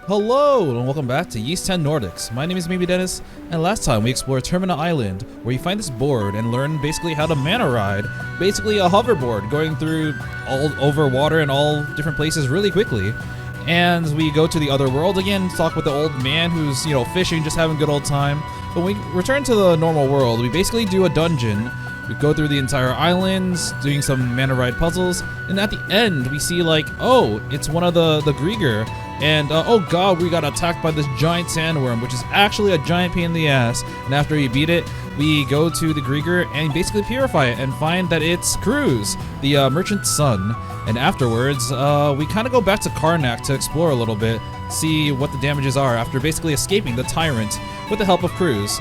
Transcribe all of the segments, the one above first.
Hello and welcome back to Yeast 10 Nordics. My name is Maybe Dennis, and last time we explored Termina Island, where you find this board and learn basically how to mana ride, basically a hoverboard going through all over water and all different places really quickly. And we go to the other world again, talk with the old man who's, fishing, just having a good old time. But when we return to the normal world, we basically do a dungeon. We go through the entire islands, doing some mana ride puzzles, and at the end we see it's one of the Griegr. And oh god, we got attacked by this giant sandworm, which is actually a giant pain in the ass. And after we beat it, we go to the Griegr and basically purify it and find that it's Cruz, the merchant's son. And afterwards, we kind of go back to Karnak to explore a little bit, see what the damages are after basically escaping the Tyrant with the help of Cruz.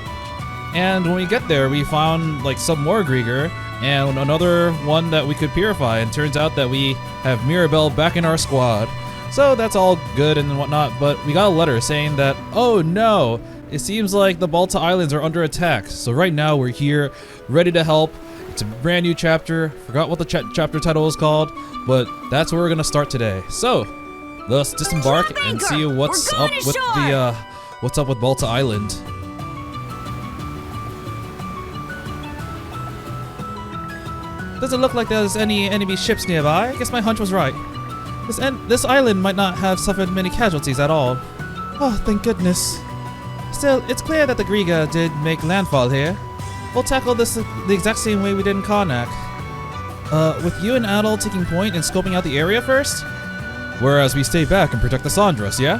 And when we get there, we found some more Griegr and another one that we could purify. And turns out that we have Mirabelle back in our squad. So that's all good and whatnot, but we got a letter saying that, oh no, it seems like the Balta Islands are under attack. So right now we're here, ready to help. It's a brand new chapter. Forgot what the chapter title is called, but that's where we're gonna start today. So let's disembark and see what's up with Balta Island. Doesn't look like there's any enemy ships nearby. I guess my hunch was right. This island might not have suffered many casualties at all. Oh, thank goodness. Still, it's clear that the Griegr did make landfall here. We'll tackle this the exact same way we did in Karnak. With you and Adol taking point and scoping out the area first? Whereas we stay back and protect the Sandras, yeah?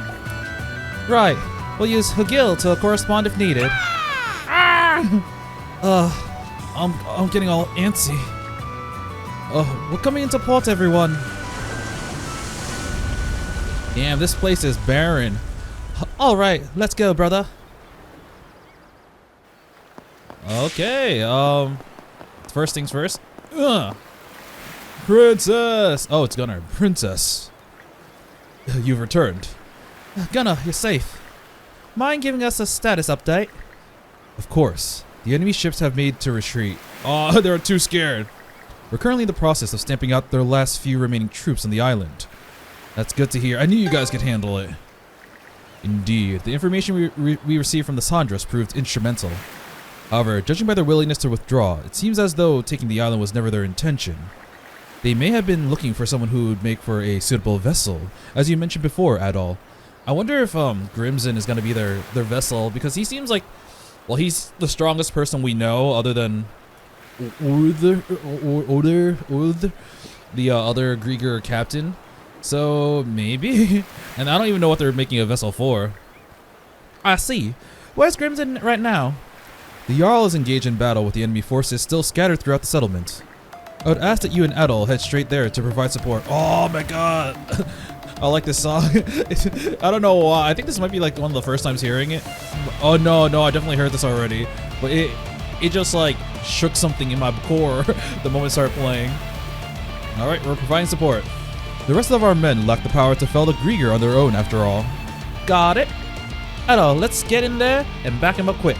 Right. We'll use Hugil to correspond if needed. I'm getting all antsy. We're coming into port, everyone. Damn, this place is barren. Alright, let's go, brother. Okay, first things first. Princess! Oh, it's Gunnar. Princess. You've returned. Gunnar, you're safe. Mind giving us a status update? Of course. The enemy ships have made to retreat. Oh, they're too scared. We're currently in the process of stamping out their last few remaining troops on the island. That's good to hear. I knew you guys could handle it. Indeed. The information we received from the Sandras proved instrumental. However, judging by their willingness to withdraw, it seems as though taking the island was never their intention. They may have been looking for someone who would make for a suitable vessel, as you mentioned before, Adol. I wonder if Grimson is going to be their vessel, because he seems like, well, he's the strongest person we know other than the other Griegr captain. So, maybe? And I don't even know what they're making a vessel for. I see. Where's Grimson right now? The Jarl is engaged in battle with the enemy forces still scattered throughout the settlement. I would ask that you and Adol head straight there to provide support. Oh my god! I like this song. I don't know why. I think this might be one of the first times hearing it. Oh no, I definitely heard this already. But it just shook something in my core the moment it started playing. Alright, we're providing support. The rest of our men lack the power to fell the Griegr on their own after all. Got it. Adol, let's get in there and back him up quick.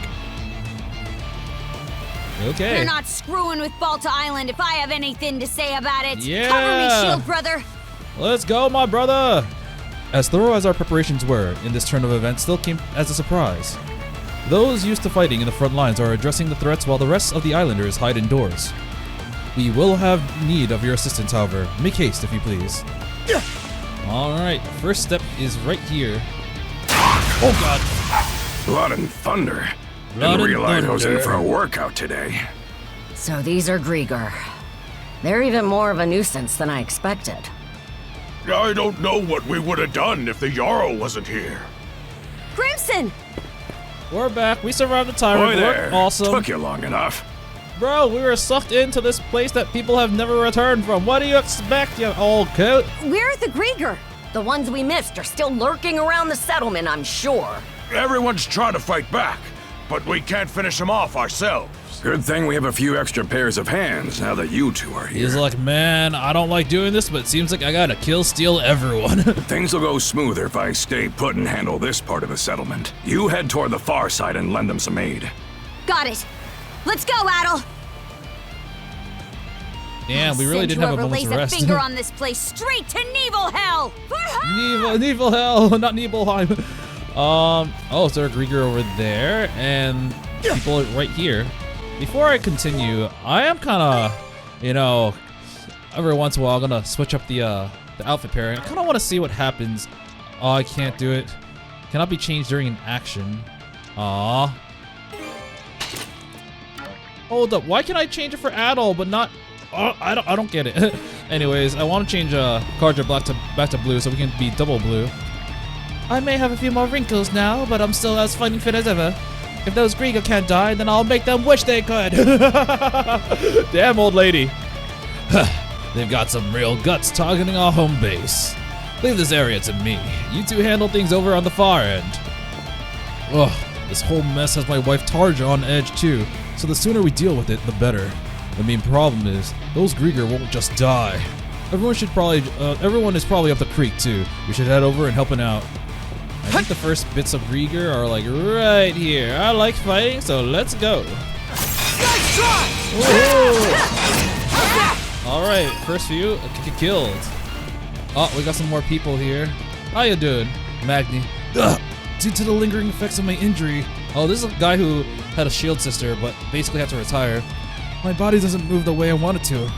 Okay. You're not screwing with Balta Island if I have anything to say about it. Yeah. Cover me, shield brother. Let's go, my brother. As thorough as our preparations were, in this turn of events still came as a surprise. Those used to fighting in the front lines are addressing the threats while the rest of the islanders hide indoors. We will have need of your assistance, however. Make haste, if you please. Alright, first step is right here. Oh god! Blood and thunder. Didn't realize I was in for a workout today. So these are Griegr. They're even more of a nuisance than I expected. I don't know what we would have done if the Jarl wasn't here. Crimson! We're back. We survived the Tyrant. Boy there. Awesome. Took you long enough. Bro, we were sucked into this place that people have never returned from. What do you expect, you old coot? Where are the Griegr? The ones we missed are still lurking around the settlement, I'm sure. Everyone's trying to fight back, but we can't finish them off ourselves. Good thing we have a few extra pairs of hands now that you two are here. He's like, man, I don't like doing this, but it seems like I gotta kill, steal everyone. Things will go smoother if I stay put and handle this part of the settlement. You head toward the far side and lend them some aid. Got it. Let's go, Adol. Damn, we really Send didn't have a whoever moment's lays rest. a finger on this place straight to Nevil Hell. For her! Nibelhell, not Nibelheim. Oh, is there a Griegr over there? And people right here. Before I continue, I am kind of, you know, every once in a while I'm gonna switch up the outfit pairing. I kind of want to see what happens. Oh, I can't do it. Cannot be changed during an action. Aw. Hold up, why can I change it for Adol, but not? Oh, I don't get it. Anyways, I want to change Karja Balta back to blue so we can be double blue. I may have a few more wrinkles now, but I'm still as fighting fit as ever. If those Griegr can't die, then I'll make them wish they could. Damn old lady. They've got some real guts targeting our home base. Leave this area to me. You two handle things over on the far end. Ugh, this whole mess has my wife Tarja on edge too, so the sooner we deal with it, the better. The main problem is, those Griegr won't just die. Everyone is probably up the creek too. We should head over and help them out. I think the first bits of Griegr are like right here. I like fighting, so let's go. Alright, first few killed. Oh, we got some more people here. How you doing, Magni? Ugh. Due to the lingering effects of my injury. Oh, this is a guy who had a shield sister, but basically had to retire. My body doesn't move the way I want it to.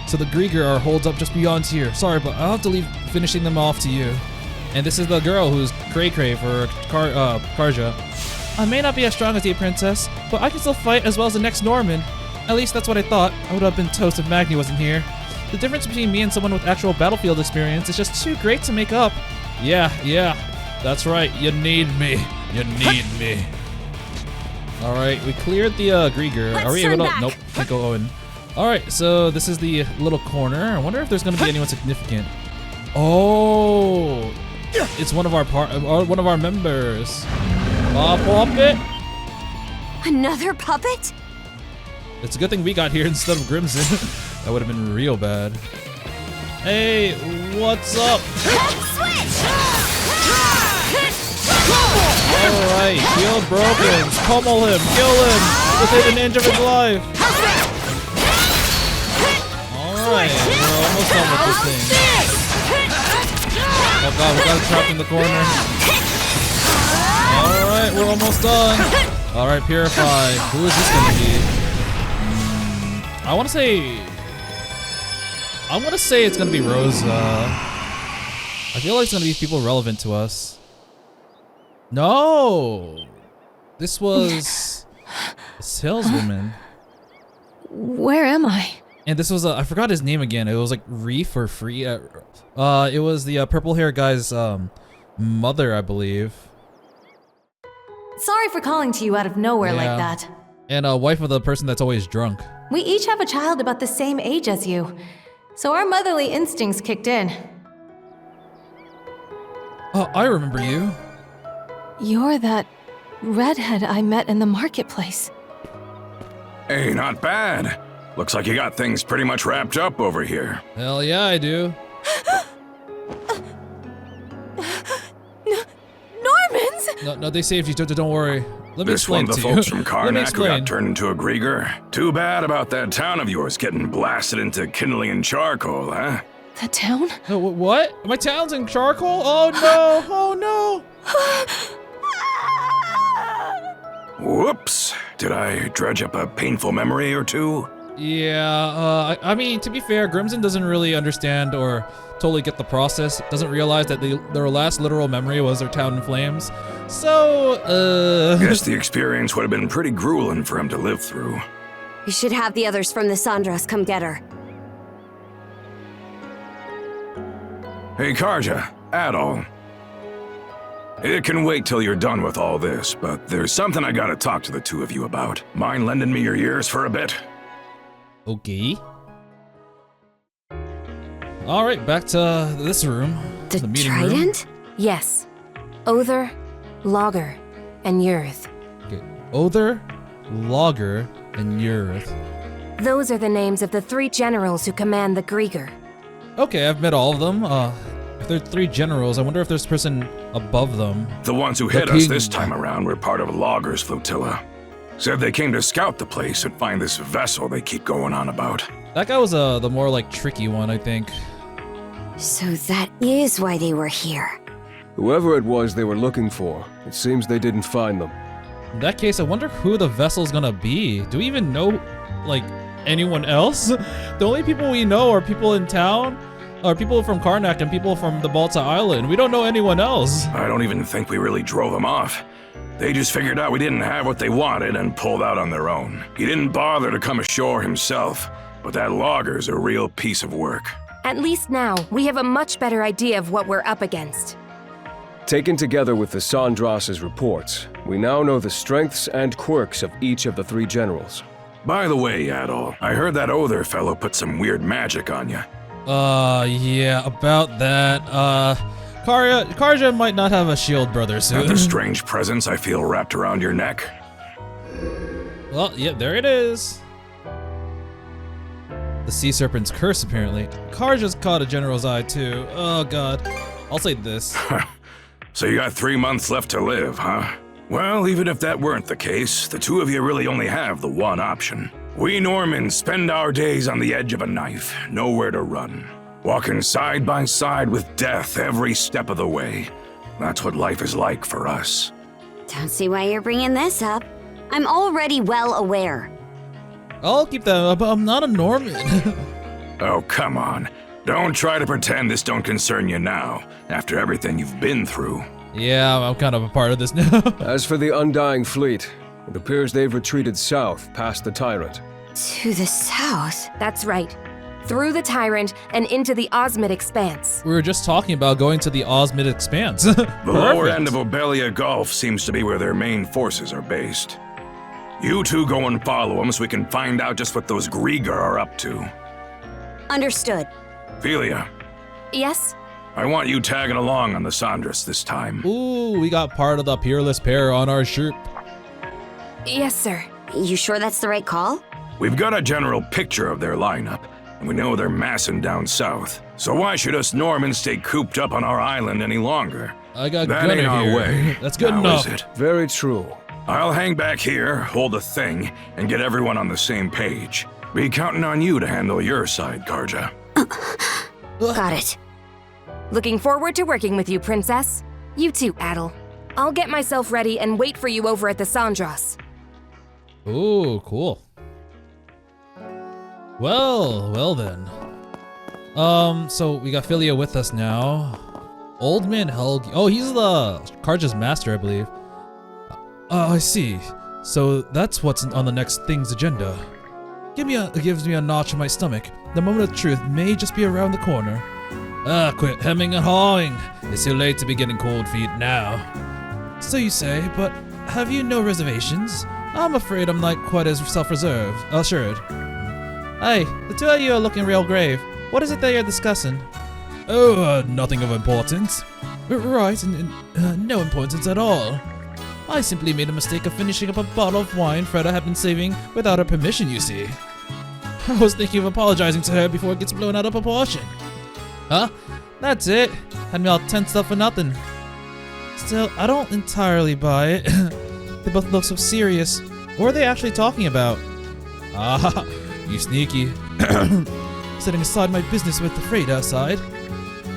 So the Griegr are holed up just beyond here. Sorry, but I'll have to leave finishing them off to you. And this is the girl who's cray-cray for Karja. I may not be as strong as the princess, but I can still fight as well as the next Norman. At least that's what I thought. I would have been toast if Magni wasn't here. The difference between me and someone with actual battlefield experience is just too great to make up. Yeah, that's right. You need me. You need me. All right, we cleared the Griegr. Are we able to? Nope, can't go in. All right, so this is the little corner. I wonder if there's gonna be anyone significant. Oh, it's one of our members. Puppet. Another puppet? It's a good thing we got here instead of Crimson. That would have been real bad. Hey, what's up? Alright, shield broken. Pummel him, kill him within an inch of his life. Alright, we're almost done with this thing. Oh god, we got it trapped in the corner. Alright, we're almost done. Alright, Purify. Who is this gonna be? I wanna say it's gonna be Rosa. I feel like it's gonna be people relevant to us. No! This was a saleswoman. Where am I? And this was I forgot his name again. It was like Reef or Free. It was the purple hair guy's mother, I believe. Sorry for calling to you out of nowhere like that. And wife of the person that's always drunk. We each have a child about the same age as you, so our motherly instincts kicked in. Oh, I remember you. You're that redhead I met in the marketplace. Hey, not bad. Looks like you got things pretty much wrapped up over here. Hell yeah, I do. Normans? No, they saved you. Don't worry. Let me explain to you. This one, the folks from Let me Karnak who explain. got turned into a Griegr. Too bad about that town of yours getting blasted into kindling and charcoal, huh? The town? What? My town's in charcoal? Oh no! Oh no! Whoops. Did I dredge up a painful memory or two? Yeah, I mean, to be fair, Grimson doesn't really understand or totally get the process. Doesn't realize that their last literal memory was their town in flames. So, Guess the experience would have been pretty grueling for him to live through. You should have the others from the Sandras come get her. Hey, Karja, Adol. It can wait till you're done with all this, but there's something I gotta talk to the two of you about. Mind lending me your ears for a bit? Okay. All right, back to this room. The meeting Tyrant? room. Yes. Other, Logger, and Yurth. Okay. Other, Logger, and Yurth. Those are the names of the 3 generals who command the Griegr. Okay, I've met all of them. If there are 3 generals, I wonder if there's a person above them. The ones who hit us this time around were part of Logger's flotilla. Said they came to scout the place and find this vessel they keep going on about. That guy was the more like tricky one, I think. So that is why they were here. Whoever it was they were looking for, it seems they didn't find them. In that case, I wonder who the vessel's gonna be. Do we even know, like, anyone else? The only people we know are people in town, are people from Karnak and people from the Balta Island. We don't know anyone else. I don't even think we really drove them off. They just figured out we didn't have what they wanted and pulled out on their own. He didn't bother to come ashore himself, but that logger's a real piece of work. At least now, we have a much better idea of what we're up against. Taken together with the Sandras's reports, we now know the strengths and quirks of each of the 3 generals. By the way, Adol, I heard that other fellow put some weird magic on you. Yeah, about that. Karja might not have a shield brother soon. Not the strange presence I feel wrapped around your neck. Well, yeah, there it is. The sea serpent's curse, apparently. Karja's caught a general's eye, too. Oh, God. I'll say this. So you got 3 months left to live, huh? Well, even if that weren't the case, the 2 of you really only have the one option. We Normans spend our days on the edge of a knife, nowhere to run. Walking side by side with death every step of the way. That's what life is like for us. Don't see why you're bringing this up. I'm already well aware. I'll keep that up, but I'm not a Norman. Oh, come on. Don't try to pretend this don't concern you now, after everything you've been through. Yeah, I'm kind of a part of this now. As for the Undying Fleet, it appears they've retreated south past the Tyrant. To the south? That's right. Through the Tyrant and into the Osmid Expanse. We were just talking about going to the Osmid Expanse. The lower end of Obelia Gulf seems to be where their main forces are based. You 2 go and follow them so we can find out just what those Griegr are up to. Understood. Philia, Yes? I want you tagging along on the Sandras this time. Ooh, we got part of the peerless pair on our shirt. Yes, sir. You sure that's the right call? We've got a general picture of their lineup, and we know they're massing down south. So why should us Normans stay cooped up on our island any longer? I got That Gunner ain't our here. way. That's good Now, enough. is it? Very true. I'll hang back here, hold a thing, and get everyone on the same page. Be counting on you to handle your side, Karja. Got it. Looking forward to working with you, Princess. You too, Adol. I'll get myself ready and wait for you over at the Sandras. Ooh, cool. Well then. So we got Philia with us now. Old Man Helgi. Oh, he's the Karja's master, I believe. I see. So that's what's on the next thing's agenda. Gives me a notch in my stomach. The moment of truth may just be around the corner. Quit hemming and hawing. It's too late to be getting cold feet now. So you say, but have you no reservations? I'm afraid I'm not quite as assured. Hey, the 2 of you are looking real grave. What is it that you're discussing? Oh, nothing of importance. Right, no importance at all. I simply made a mistake of finishing up a bottle of wine Freda had been saving without her permission, you see. I was thinking of apologizing to her before it gets blown out of proportion. Huh? That's it. Had me all tensed up for nothing. Still, I don't entirely buy it. They both look so serious. What are they actually talking about? Ah, you sneaky. Setting aside my business with the freight outside.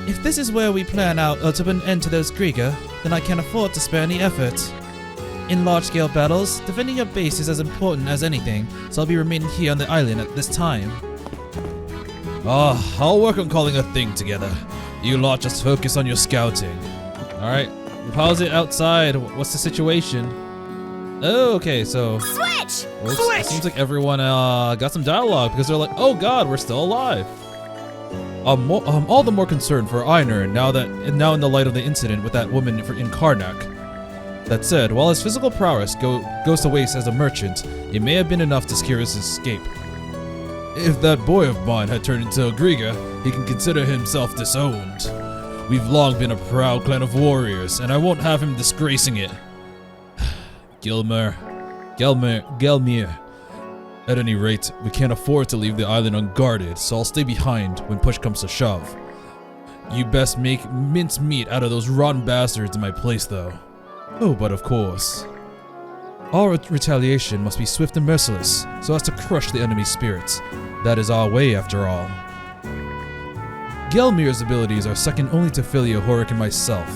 If this is where we plan out to put an end to those Griegr, then I can't afford to spare any effort. In large-scale battles, defending your base is as important as anything, so I'll be remaining here on the island at this time. I'll work on calling a thing together. You lot just focus on your scouting. Alright, how's it outside? What's the situation? Oh, okay, so... Switch! It seems like everyone got some dialogue because they're like, oh god, we're still alive. I'm all the more concerned for Einar now in the light of the incident with that woman in Karnak. That said, while his physical prowess goes to waste as a merchant, it may have been enough to secure his escape. If that boy of mine had turned into a Griegr, he can consider himself disowned. We've long been a proud clan of warriors, and I won't have him disgracing it. Gelmir. At any rate, we can't afford to leave the island unguarded, so I'll stay behind when push comes to shove. You best make mincemeat out of those rotten bastards in my place, though. Oh, but of course. All retaliation must be swift and merciless, so as to crush the enemy's spirits. That is our way, after all. Gelmir's abilities are second only to Filia, Horik, and myself.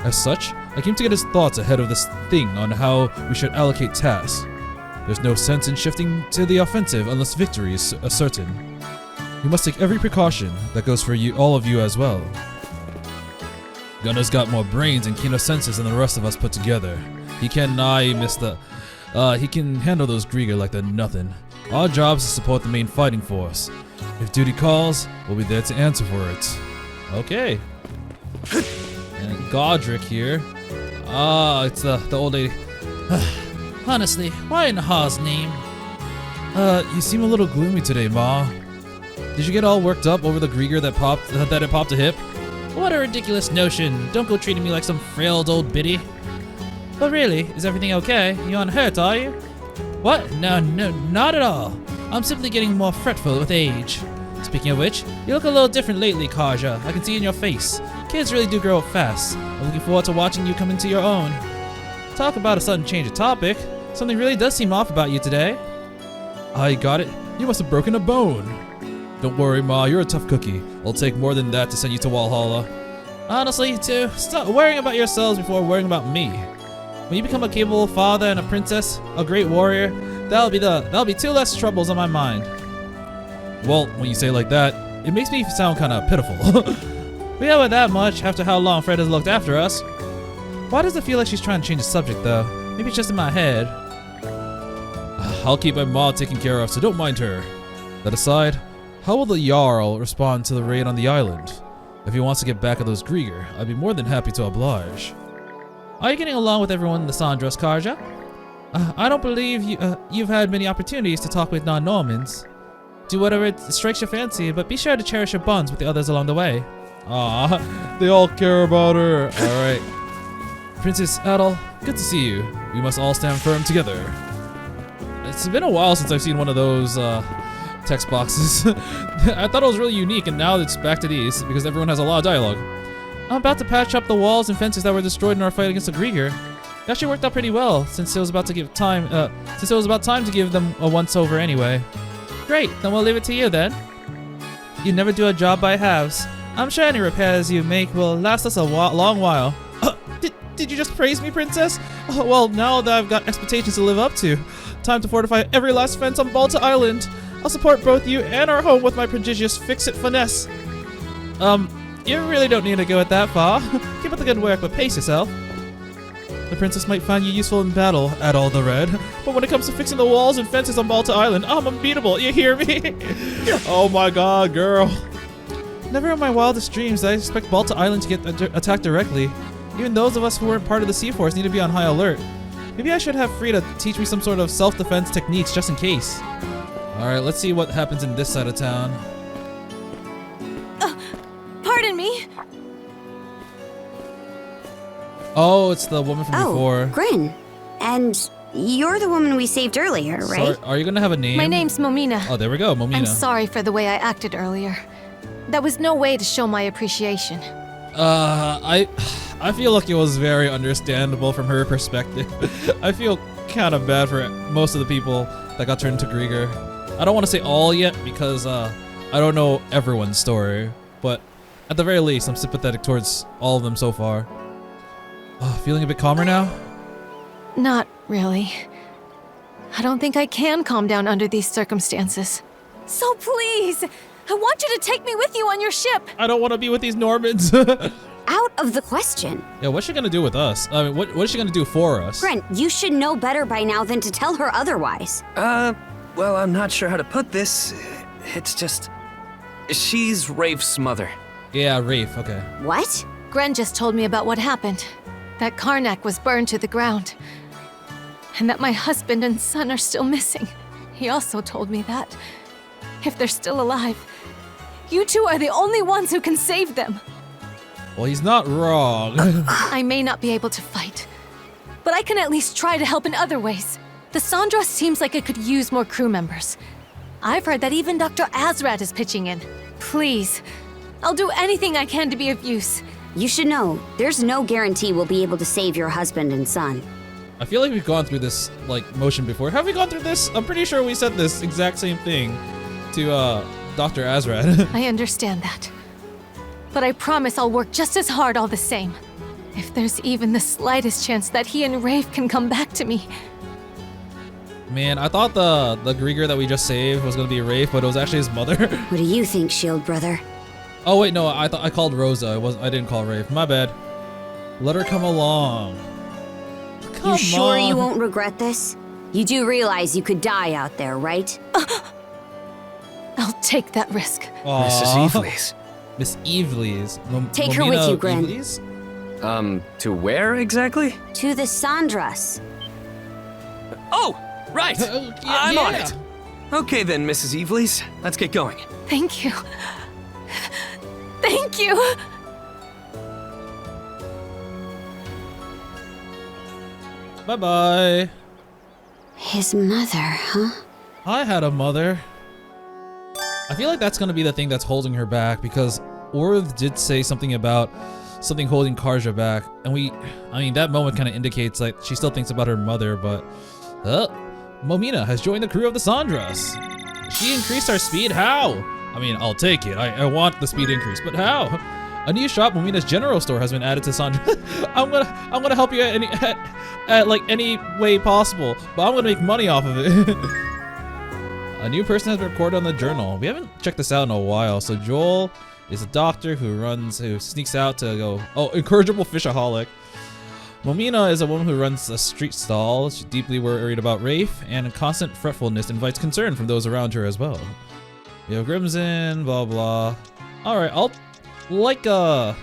As such, I came to get his thoughts ahead of this thing on how we should allocate tasks. There's no sense in shifting to the offensive unless victory is certain. We must take every precaution. That goes for you, all of you as well. Gunner's got more brains and keener senses than the rest of us put together. He can he can handle those Griegr like they're nothing. Our job is to support the main fighting force. If duty calls, we'll be there to answer for it. Okay. And Godric here. It's the old lady. Honestly, why in Ha's name? You seem a little gloomy today, Ma. Did you get all worked up over the Griegr that it popped a hip? What a ridiculous notion. Don't go treating me like some frail old biddy. But really, is everything okay? You unhurt, are you? What? No, not at all. I'm simply getting more fretful with age. Speaking of which, you look a little different lately, Karja. I can see it in your face. Kids really do grow up fast. I'm looking forward to watching you come into your own. Talk about a sudden change of topic. Something really does seem off about you today. I got it. You must have broken a bone. Don't worry, Ma. You're a tough cookie. It'll take more than that to send you to Valhalla. Honestly, too, stop worrying about yourselves before worrying about me. When you become a capable father and a princess, a great warrior, that'll be two less troubles on my mind. Well, when you say it like that, it makes me sound kind of pitiful. We haven't that much after how long Fred has looked after us. Why does it feel like she's trying to change the subject, though? Maybe it's just in my head. I'll keep my Ma taken care of, so don't mind her. That aside, how will the Jarl respond to the raid on the island? If he wants to get back at those Griegr, I'd be more than happy to oblige. Are you getting along with everyone in the Sandras, Karja? I don't believe you've had many opportunities to talk with non-Normans. Do whatever strikes your fancy, but be sure to cherish your bonds with the others along the way. Ah, they all care about her. Alright. Princess Adol, good to see you. We must all stand firm together. It's been a while since I've seen one of those text boxes. I thought it was really unique, and now it's back to these because everyone has a lot of dialogue. I'm about to patch up the walls and fences that were destroyed in our fight against the Griegr. It actually worked out pretty well, since it was about time to give them a once-over anyway. Great, then we'll leave it to you then. You never do a job by halves. I'm sure any repairs you make will last us a long while. Did you just praise me, Princess? Oh, well, now that I've got expectations to live up to, time to fortify every last fence on Balta Island. I'll support both you and our home with my prodigious fix-it finesse. You really don't need to go it that far. Keep up the good work, but pace yourself. The princess might find you useful in battle, Adol the Red, but when it comes to fixing the walls and fences on Balta Island, I'm unbeatable, you hear me? Oh my god, girl. Never in my wildest dreams did I expect Balta Island to get attacked directly. Even those of us who weren't part of the Sea Force need to be on high alert. Maybe I should have Frida teach me some sort of self-defense techniques just in case. Alright, let's see what happens in this side of town. Pardon me? Oh, it's the woman from before. Grin. And you're the woman we saved earlier, right? Sorry, are you gonna have a name? My name's Momina. Oh, there we go, Momina. I'm sorry for the way I acted earlier. That was no way to show my appreciation. I feel like it was very understandable from her perspective. I feel kind of bad for most of the people that got turned into Griegr. I don't want to say all yet because I don't know everyone's story, but at the very least, I'm sympathetic towards all of them so far. Feeling a bit calmer now? Not really. I don't think I can calm down under these circumstances. So please, I want you to take me with you on your ship. I don't want to be with these Normans. Out of the question. Yeah, what's she gonna do with us? I mean, what is she gonna do for us? Grin, you should know better by now than to tell her otherwise. Well, I'm not sure how to put this. It's just... she's Rafe's mother. Yeah, Rafe, okay. What? Gren just told me about what happened. That Karnak was burned to the ground. And that my husband and son are still missing. He also told me that, if they're still alive, you two are the only ones who can save them. Well, he's not wrong. I may not be able to fight, but I can at least try to help in other ways. The Sandra seems like it could use more crew members. I've heard that even Dr. Azrat is pitching in. Please, I'll do anything I can to be of use. You should know, there's no guarantee we'll be able to save your husband and son. I feel like we've gone through this like motion before. Have we gone through this? I'm pretty sure we said this exact same thing to Dr. Azrad. I understand that. But I promise I'll work just as hard all the same. If there's even the slightest chance that he and Rafe can come back to me. Man, I thought the Griegr that we just saved was gonna be Rafe, but it was actually his mother. What do you think, Shield Brother? Oh wait, no, I thought I called Rosa. I didn't call Rafe. My bad. Let her come along. Come You sure on. you won't regret this? You do realize you could die out there, right? I'll take that risk. Aw. Mrs. Evelys. Miss Evelys. Take her with you, Gren. Evelys? To where exactly? To the Sandras. Oh, right! I'm on yeah. it. Okay then, Mrs. Evelys. Let's get going. Thank you. Thank you! Bye-bye. His mother, huh? I had a mother. I feel like that's gonna be the thing that's holding her back because Orth did say something about something holding Karja back, and I mean, that moment kind of indicates like she still thinks about her mother, but Momina has joined the crew of the Sandras. She increased our speed. How? I mean, I'll take it. I want the speed increase, but how? A new shop, Momina's General Store, has been added to Sandra. I'm gonna help you at like any way possible, but I'm gonna make money off of it. A new person has been recorded on the journal. We haven't checked this out in a while. So Joel is a doctor who sneaks out to go. Oh, incorrigible fishaholic. Momina is a woman who runs a street stall. She's deeply worried about Rafe, and a constant fretfulness invites concern from those around her as well. We have Grimson, blah blah. All right, I'll like oh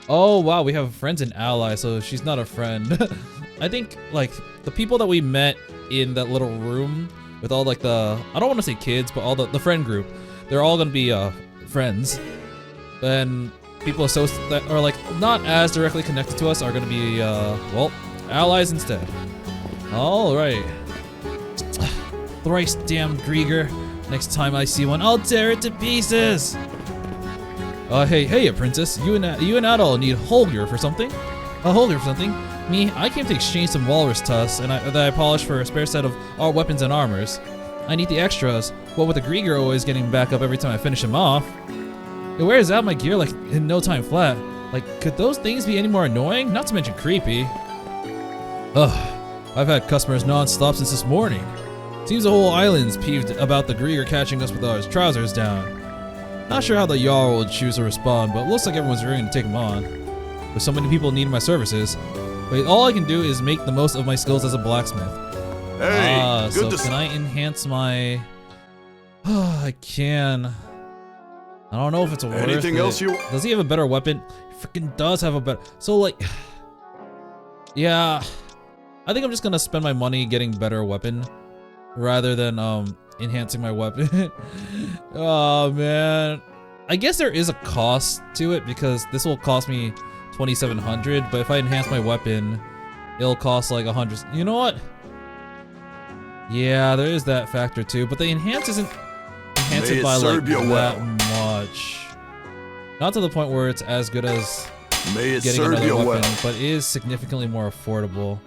wow, we have friends and allies, so she's not a friend. I think like the people that we met in that little room with all like the, I don't want to say kids, but all the friend group, they're all gonna be friends. Then people that are like not as directly connected to us are gonna be well, allies instead. All right. Thrice damn Griegr. Next time I see one, I'll tear it to pieces. Hey, princess. You and Adol need Holger for something? Holger for something? Me, I came to exchange some walrus tusks that I polished for a spare set of our weapons and armors. I need the extras. What with the Griegr always getting back up every time I finish him off. It wears out my gear like in no time flat. Like, could those things be any more annoying? Not to mention creepy. Ugh, I've had customers non-stop since this morning. Seems the whole island's peeved about the Griegr catching us with our trousers down. Not sure how the Jarl will choose to respond, but looks like everyone's willing to take him on. With so many people needing my services. But all I can do is make the most of my skills as a blacksmith. Hey, so can I enhance my... I can. I don't know if it's worth it. Anything else you... Does he have a better weapon? He freaking does have a better... So like... Yeah. I think I'm just gonna spend my money getting better weapon. Rather than enhancing my weapon. Oh man. I guess there is a cost to it because this will cost me 2,700, but if I enhance my weapon, it'll cost like 100. You know what? Yeah, there is that factor too, but the enhance isn't enhanced by like that much. Not to the point where it's as good as getting another weapon, but it is significantly more affordable.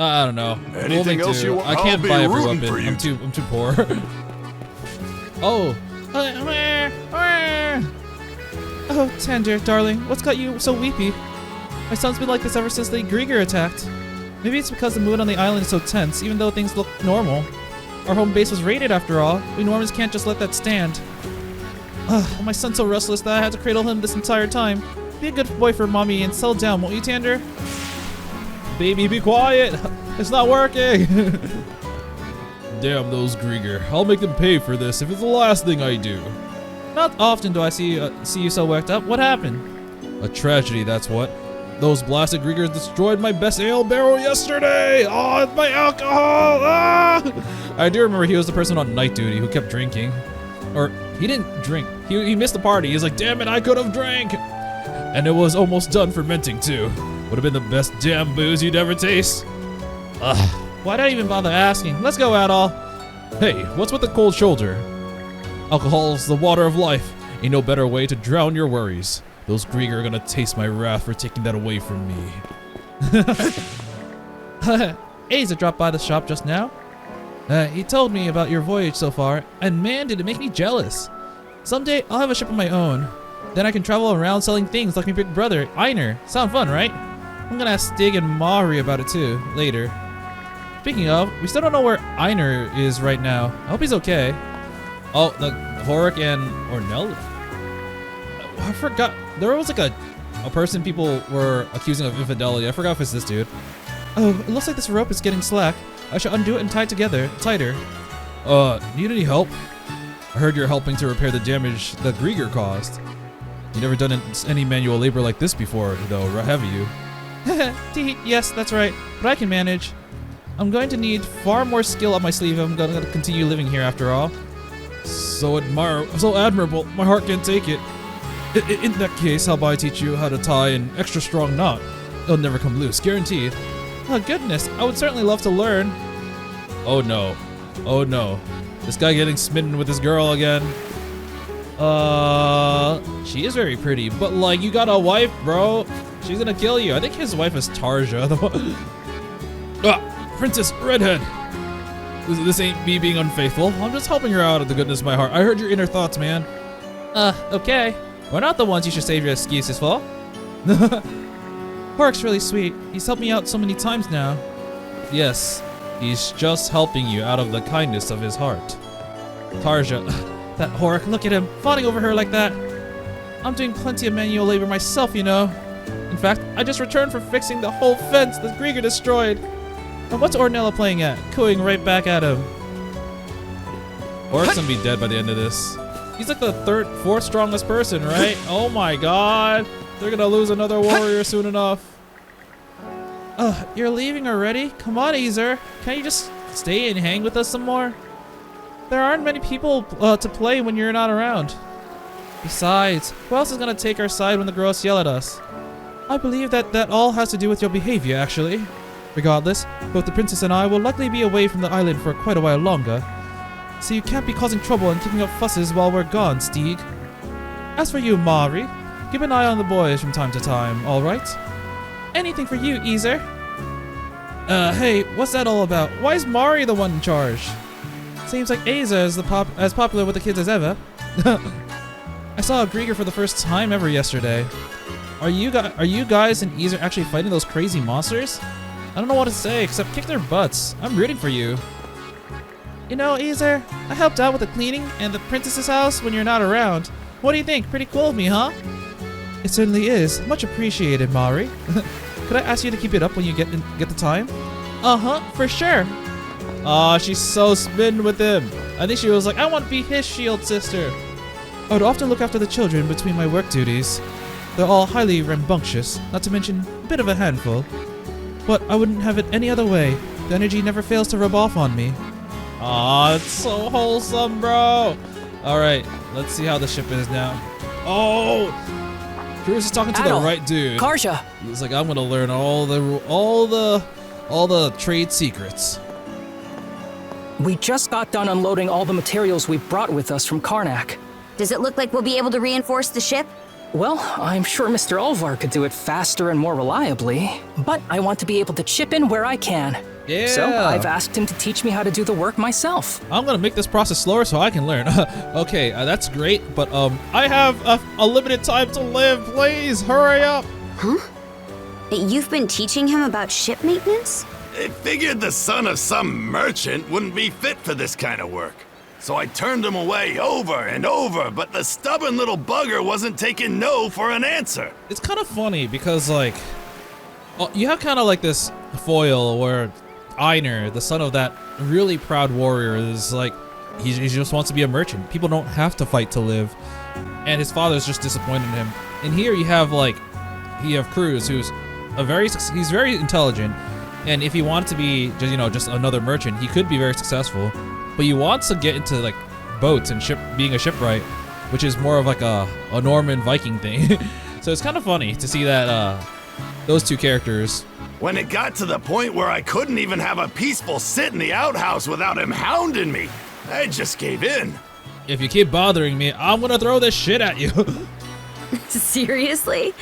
I don't know. Anything else you want? I can't buy every weapon. For you. I'm too poor. Oh. Oh, Tender, darling, what's got you so weepy? My son's been like this ever since the Griegr attacked. Maybe it's because the mood on the island is so tense, even though things look normal. Our home base was raided after all. We Normans can't just let that stand. My son's so restless that I had to cradle him this entire time. Be a good boy for mommy and settle down, won't you, Tander? Baby, be quiet! It's not working! Damn those Griegr. I'll make them pay for this if it's the last thing I do. Not often do I see you so worked up. What happened? A tragedy, that's what. Those blasted Griegrs destroyed my best ale barrel yesterday! Oh, it's my alcohol! Ah! I do remember he was the person on night duty who kept drinking. Or, he didn't drink. He missed the party. He's like, damn it, I could have drank! And it was almost done fermenting too. Would have been the best damn booze you'd ever taste. Ugh, why'd I even bother asking? Let's go, Adol. Hey, what's with the cold shoulder? Alcohol's the water of life. Ain't no better way to drown your worries. Those Griegr are gonna taste my wrath for taking that away from me. Asa dropped by the shop just now. He told me about your voyage so far, and man, did it make me jealous. Someday, I'll have a ship of my own. Then I can travel around selling things like my big brother, Einar. Sound fun, right? I'm gonna ask Stig and Mari about it too, later. Speaking of, we still don't know where Einar is right now. I hope he's okay. Oh, the Horik and Ornell? I forgot. There was like a person people were accusing of infidelity. I forgot if it's this dude. Oh, it looks like this rope is getting slack. I should undo it and tie it tighter. Need any help? I heard you're helping to repair the damage that Griegr caused. You never done any manual labor like this before, though, have you? Yes, that's right, but I can manage. I'm going to need far more skill up my sleeve if I'm going to continue living here after all. So admirable, my heart can't take it. In that case, how about I teach you how to tie an extra strong knot? It'll never come loose, guaranteed. Oh goodness, I would certainly love to learn. Oh no. Oh no. This guy getting smitten with this girl again. She is very pretty, but like, you got a wife, bro. She's gonna kill you. I think his wife is Tarja. Princess Redhead. This ain't me being unfaithful. I'm just helping her out of the goodness of my heart. I heard your inner thoughts, man. Okay. We're not the ones you should save your excuses for. Horik's really sweet. He's helped me out so many times now. Yes, he's just helping you out of the kindness of his heart. Tarja, that Horik, look at him, fawning over her like that. I'm doing plenty of manual labor myself, you know. In fact, I just returned from fixing the whole fence that Griegr destroyed. And what's Ornella playing at? Cooing right back at him. Horik's gonna be dead by the end of this. He's like the fourth strongest person, right? Oh my god. They're gonna lose another warrior soon enough. You're leaving already? Come on, Ezer. Can't you just stay and hang with us some more? There aren't many people to play when you're not around. Besides, who else is gonna take our side when the girls yell at us? I believe that all has to do with your behavior, actually. Regardless, both the princess and I will likely be away from the island for quite a while longer. So you can't be causing trouble and kicking up fusses while we're gone, Stig. As for you, Mari, keep an eye on the boys from time to time, alright? Anything for you, Ezer. Hey, what's that all about? Why is Mari the one in charge? Seems like Asa is as popular with the kids as ever. I saw Griegr for the first time ever yesterday. Are you guys and Ezer actually fighting those crazy monsters? I don't know what to say except kick their butts. I'm rooting for you. You know, Ezer, I helped out with the cleaning and the princess's house when you're not around. What do you think? Pretty cool of me, huh? It certainly is. Much appreciated, Mari. Could I ask you to keep it up when you get the time? Uh-huh, for sure. Aw, she's so smitten with him. I think she was like, I want to be his shield sister. I would often look after the children between my work duties. They're all highly rambunctious, not to mention a bit of a handful. But I wouldn't have it any other way. The energy never fails to rub off on me. Aw, it's so wholesome, bro. Alright, let's see how the ship is now. Oh! Cruz is talking to the right dude. Karja. He's like, I'm gonna learn all the trade secrets. We just got done unloading all the materials we brought with us from Karnak. Does it look like we'll be able to reinforce the ship? Well, I'm sure Mr. Alvar could do it faster and more reliably, but I want to be able to chip in where I can. Yeah. So I've asked him to teach me how to do the work myself. I'm gonna make this process slower so I can learn. Okay, that's great, but I have a limited time to live. Please hurry up. Huh? You've been teaching him about ship maintenance? I figured the son of some merchant wouldn't be fit for this kind of work. So I turned him away over and over, but the stubborn little bugger wasn't taking no for an answer. It's kind of funny because, like, you have kind of like this foil where Einar, the son of that really proud warrior, is like, he just wants to be a merchant. People don't have to fight to live. And his father's just disappointed in him. And here you have, like, Cruz, who's he's very intelligent. And if he wanted to be, just another merchant, he could be very successful. But he wants to get into like boats and being a shipwright, which is more of like a Norman Viking thing. So it's kind of funny to see that those two characters. When it got to the point where I couldn't even have a peaceful sit in the outhouse without him hounding me, I just gave in. If you keep bothering me, I'm gonna throw this shit at you. Seriously?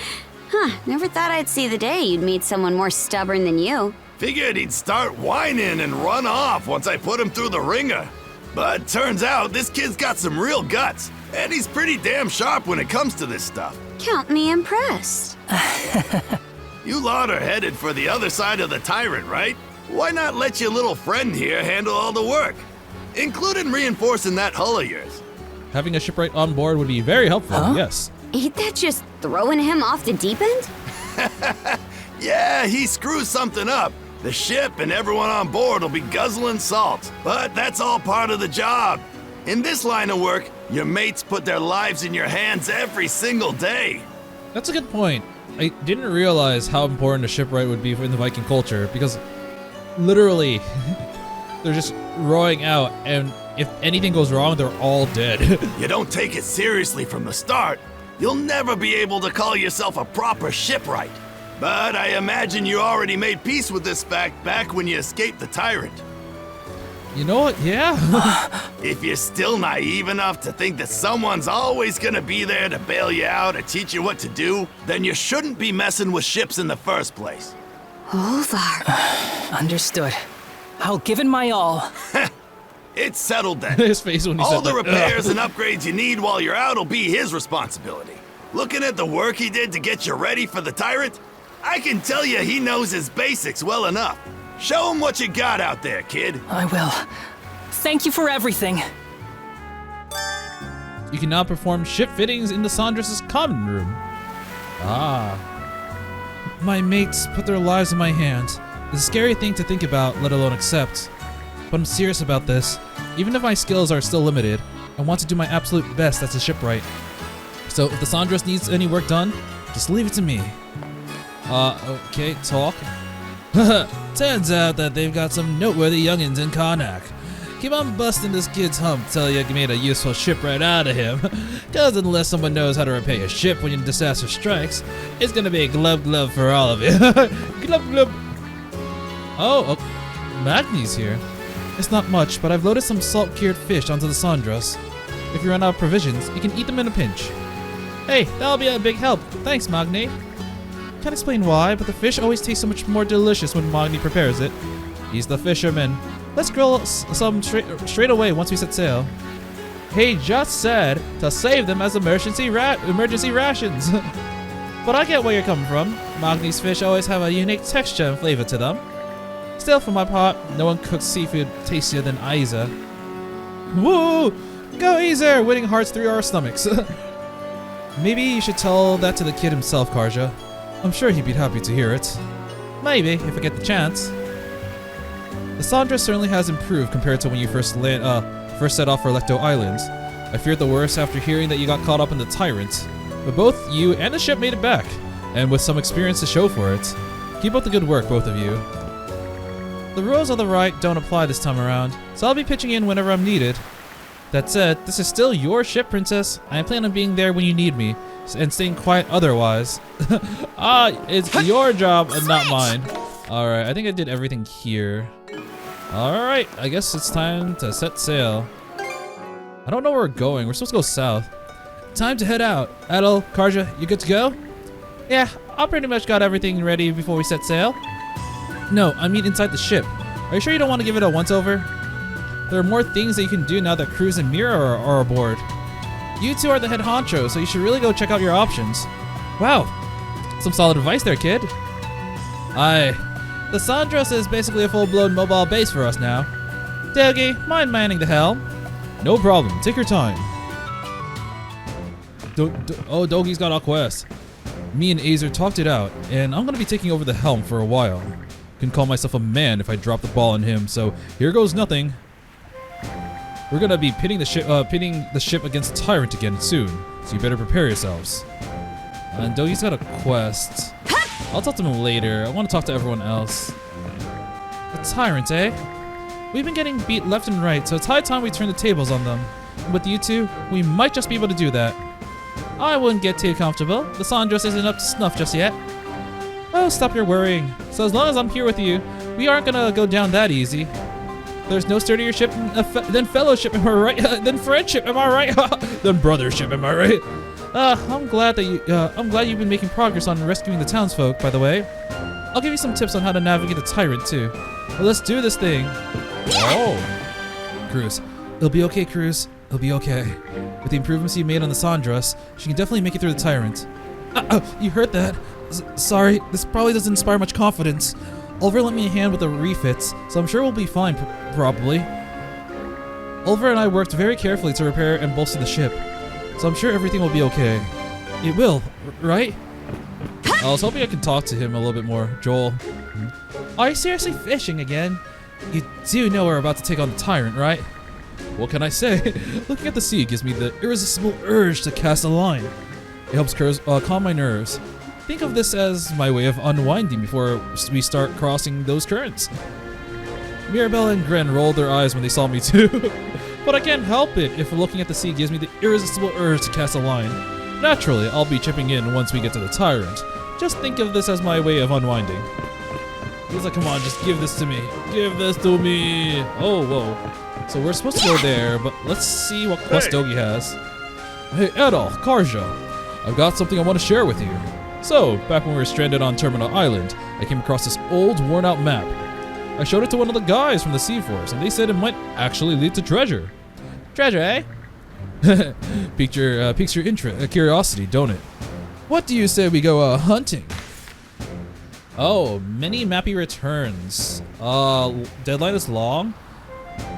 Huh, never thought I'd see the day you'd meet someone more stubborn than you. Figured he'd start whining and run off once I put him through the ringer. But turns out this kid's got some real guts, and he's pretty damn sharp when it comes to this stuff. Count me impressed. You lot are headed for the other side of the Tyrant, right? Why not let your little friend here handle all the work, including reinforcing that hull of yours? Having a shipwright on board would be very helpful, yes. Ain't that just throwing him off the deep end? Yeah, he screws something up. The ship and everyone on board will be guzzling salt, but that's all part of the job. In this line of work, your mates put their lives in your hands every single day. That's a good point. I didn't realize how important a shipwright would be in the Viking culture, because literally, they're just rowing out, and if anything goes wrong, they're all dead. You don't take it seriously from the start, you'll never be able to call yourself a proper shipwright. But I imagine you already made peace with this fact back when you escaped the Tyrant. You know what? Yeah. If you're still naive enough to think that someone's always gonna be there to bail you out or teach you what to do, then you shouldn't be messing with ships in the first place. Olvar. Understood. I'll give it my all. It's settled then. His face when he All said the that. repairs and upgrades you need while you're out will be his responsibility. Looking at the work he did to get you ready for the Tyrant, I can tell you he knows his basics well enough. Show him what you got out there, kid. I will. Thank you for everything. You can now perform ship fittings in the Sandra's common room. Ah. My mates put their lives in my hands. It's a scary thing to think about, let alone accept. But I'm serious about this. Even if my skills are still limited, I want to do my absolute best as a shipwright. So if the Sandras needs any work done, just leave it to me. Okay, talk. Turns out that they've got some noteworthy youngins in Karnak. Keep on busting this kid's hump till you made a useful shipwright out of him. Cause unless someone knows how to repair a ship when your disaster strikes, it's gonna be a glub for all of you. Glub. Oh, Magni's here. It's not much, but I've loaded some salt-cured fish onto the Sandras. If you run out of provisions, you can eat them in a pinch. Hey, that'll be a big help. Thanks, Magni. Can't explain why, but the fish always taste so much more delicious when Magni prepares it. He's the fisherman. Let's grill some straight away once we set sail. He just said to save them as emergency rations. But I get where you're coming from. Magni's fish always have a unique texture and flavor to them. Still, for my part, no one cooks seafood tastier than Isa. Woo! Go Isa! Winning hearts through our stomachs. Maybe you should tell that to the kid himself, Karja. I'm sure he'd be happy to hear it. Maybe, if I get the chance. The Sandra certainly has improved compared to when you first set off for Lecto Island. I feared the worst after hearing that you got caught up in the Tyrant. But both you and the ship made it back, and with some experience to show for it. Keep up the good work, both of you. The rules of the right don't apply this time around, so I'll be pitching in whenever I'm needed. That said, this is still your ship, Princess. I plan on being there when you need me, and staying quiet otherwise. It's your job and not mine. Alright, I think I did everything here. Alright, I guess it's time to set sail. I don't know where we're going. We're supposed to go south. Time to head out. Adol, Karja, you good to go? Yeah, I pretty much got everything ready before we set sail. No, I mean inside the ship. Are you sure you don't want to give it a once-over? There are more things that you can do now that Cruz and Mira are aboard. You two are the head honcho, so you should really go check out your options. Wow, some solid advice there, kid. Aye, the Sandras is basically a full-blown mobile base for us now. Dogie, mind manning the helm? No problem, take your time. Dogie's got a quest. Me and Azer talked it out, and I'm gonna be taking over the helm for a while. Can call myself a man if I drop the ball on him, so here goes nothing. We're gonna be pitting the ship against Tyrant again soon, so you better prepare yourselves. And Dogie's got a quest. I'll talk to him later. I want to talk to everyone else. The Tyrant, eh? We've been getting beat left and right, so it's high time we turn the tables on them. And with you two, we might just be able to do that. I wouldn't get too comfortable. The Sandras isn't up to snuff just yet. Oh, stop your worrying. So as long as I'm here with you, we aren't gonna go down that easy. There's no sturdier ship than fellowship, am I right? Than friendship, am I right? Than brothership, am I right? I'm glad you've been making progress on rescuing the townsfolk, by the way. I'll give you some tips on how to navigate the Tyrant too. Well, let's do this thing. Oh. Cruz. It'll be okay, Cruz. It'll be okay. With the improvements you made on the Sandras, she can definitely make it through the Tyrant. You heard that? Sorry, this probably doesn't inspire much confidence. Oliver lent me a hand with the refits, so I'm sure we'll be fine, probably. Oliver and I worked very carefully to repair and bolster the ship, so I'm sure everything will be okay. It will, right? I was hoping I could talk to him a little bit more. Joel. Are you seriously fishing again? You do know we're about to take on the Tyrant, right? What can I say? Looking at the sea gives me the irresistible urge to cast a line. It helps calm my nerves. Think of this as my way of unwinding before we start crossing those currents. Mirabelle and Gren rolled their eyes when they saw me too. But I can't help it if looking at the sea gives me the irresistible urge to cast a line. Naturally, I'll be chipping in once we get to the Tyrant. Just think of this as my way of unwinding. He's like, come on, just give this to me. Give this to me. Oh, whoa. So we're supposed to go there, but let's see what quest Dogi has. Hey, Adol, Karja. I've got something I want to share with you. So, back when we were stranded on Terminal Island, I came across this old, worn-out map. I showed it to one of the guys from the Sea Force, and they said it might actually lead to treasure. Treasure, eh? Piques your curiosity, don't it? What do you say we go hunting? Oh, mini mappy returns. Deadline is long,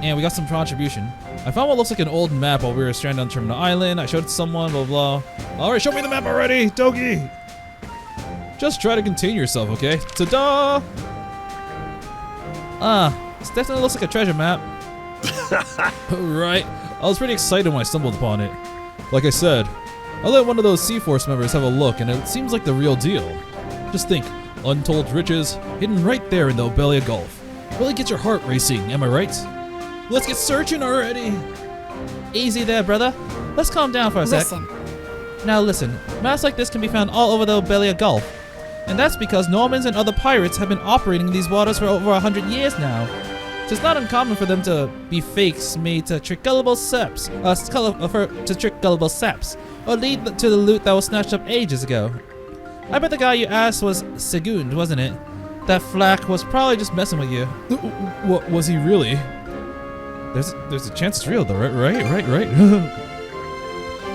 and we got some contribution. I found what looks like an old map while we were stranded on Terminal Island. I showed it to someone, blah blah. All right, show me the map already, Dogi. Just try to contain yourself, okay? Ta-da! This definitely looks like a treasure map. Right. I was pretty excited when I stumbled upon it. Like I said, I let one of those Sea Force members have a look, and it seems like the real deal. Just think, untold riches hidden right there in the Obelia Gulf. Really gets your heart racing, am I right? Let's get searching already. Easy there, brother. Let's calm down for a sec. Now listen, maps like this can be found all over the Obelia Gulf. And that's because Normans and other pirates have been operating these waters for over 100 years now. So it's not uncommon for them to be fakes made to trick gullible saps, or lead to the loot that was snatched up ages ago. I bet the guy you asked was Segund, wasn't it? That flack was probably just messing with you. What was he really? There's a chance it's real though, right?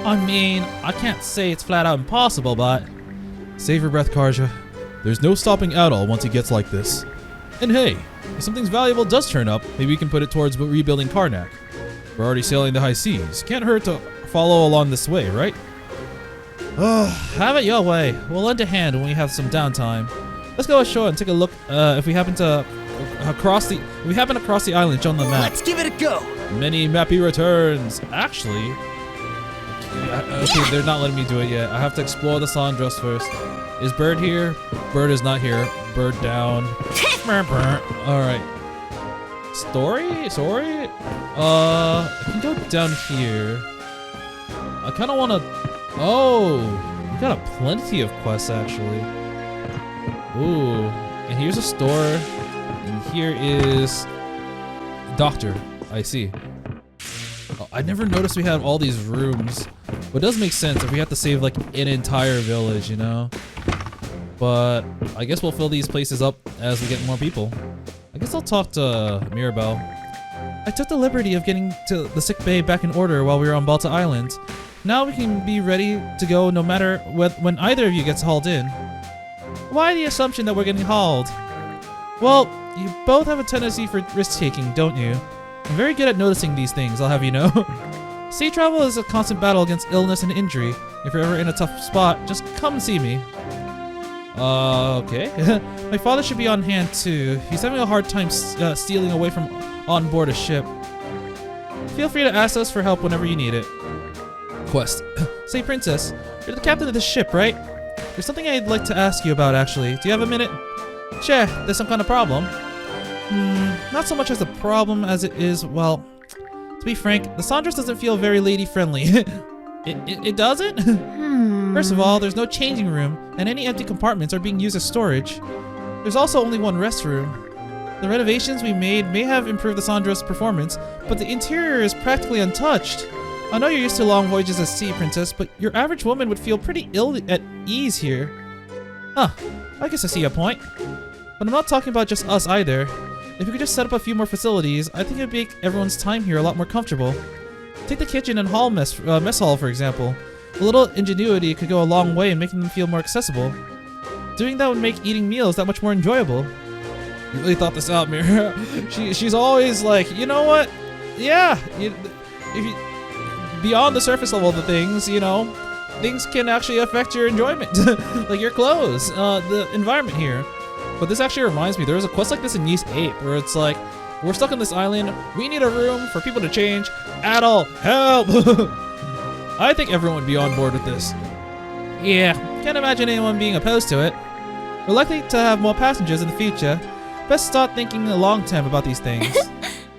I mean, I can't say it's flat out impossible, but... Save your breath, Karja. There's no stopping Adol once he gets like this. And hey, if something valuable does turn up, maybe we can put it towards rebuilding Karnak. We're already sailing the high seas. Can't hurt to follow along this way, right? Have it your way. We'll lend a hand when we have some downtime. Let's go ashore and take a look if we happen to across the island shown on the map. Let's give it a go. Many mappy returns. Actually, okay, they're not letting me do it yet. I have to explore the Sandras first. Is Bird here? Bird is not here. Bird down. Alright. Story? I can go down here. I kind of want to... Oh! We got a plenty of quests, actually. Ooh. And here's a store. And here is... Doctor. I see. Oh, I never noticed we had all these rooms. But it does make sense if we have to save like an entire village, you know? But I guess we'll fill these places up as we get more people. I guess I'll talk to Mirabelle. I took the liberty of getting to the sick bay back in order while we were on Balta Island. Now we can be ready to go no matter when either of you gets hauled in. Why the assumption that we're getting hauled? Well, you both have a tendency for risk-taking, don't you? I'm very good at noticing these things, I'll have you know. Sea travel is a constant battle against illness and injury. If you're ever in a tough spot, just come and see me. Okay. My father should be on hand too. He's having a hard time stealing away from on board a ship. Feel free to ask us for help whenever you need it. Quest. Say, Princess, you're the captain of this ship, right? There's something I'd like to ask you about, actually. Do you have a minute? Sure, there's some kind of problem. Not so much as a problem as it is, well... To be frank, the Sandras doesn't feel very lady-friendly. It doesn't? First of all, there's no changing room, and any empty compartments are being used as storage. There's also only one restroom. The renovations we made may have improved the Sandra's performance, but the interior is practically untouched. I know you're used to long voyages at sea, Princess, but your average woman would feel pretty ill at ease here. Huh, I guess I see your point. But I'm not talking about just us either. If we could just set up a few more facilities, I think it would make everyone's time here a lot more comfortable. Take the kitchen and hall mess hall, for example. A little ingenuity could go a long way in making them feel more accessible. Doing that would make eating meals that much more enjoyable. You really thought this out, Mira. She's always like, you know what? Yeah, beyond the surface level of the things, you know, things can actually affect your enjoyment. Like your clothes, the environment here. But this actually reminds me, there was a quest like this in NIS 8 where it's like, we're stuck on this island, we need a room for people to change. Adol, help! I think everyone would be on board with this. Yeah, can't imagine anyone being opposed to it. We're likely to have more passengers in the future. Best start thinking a long term about these things.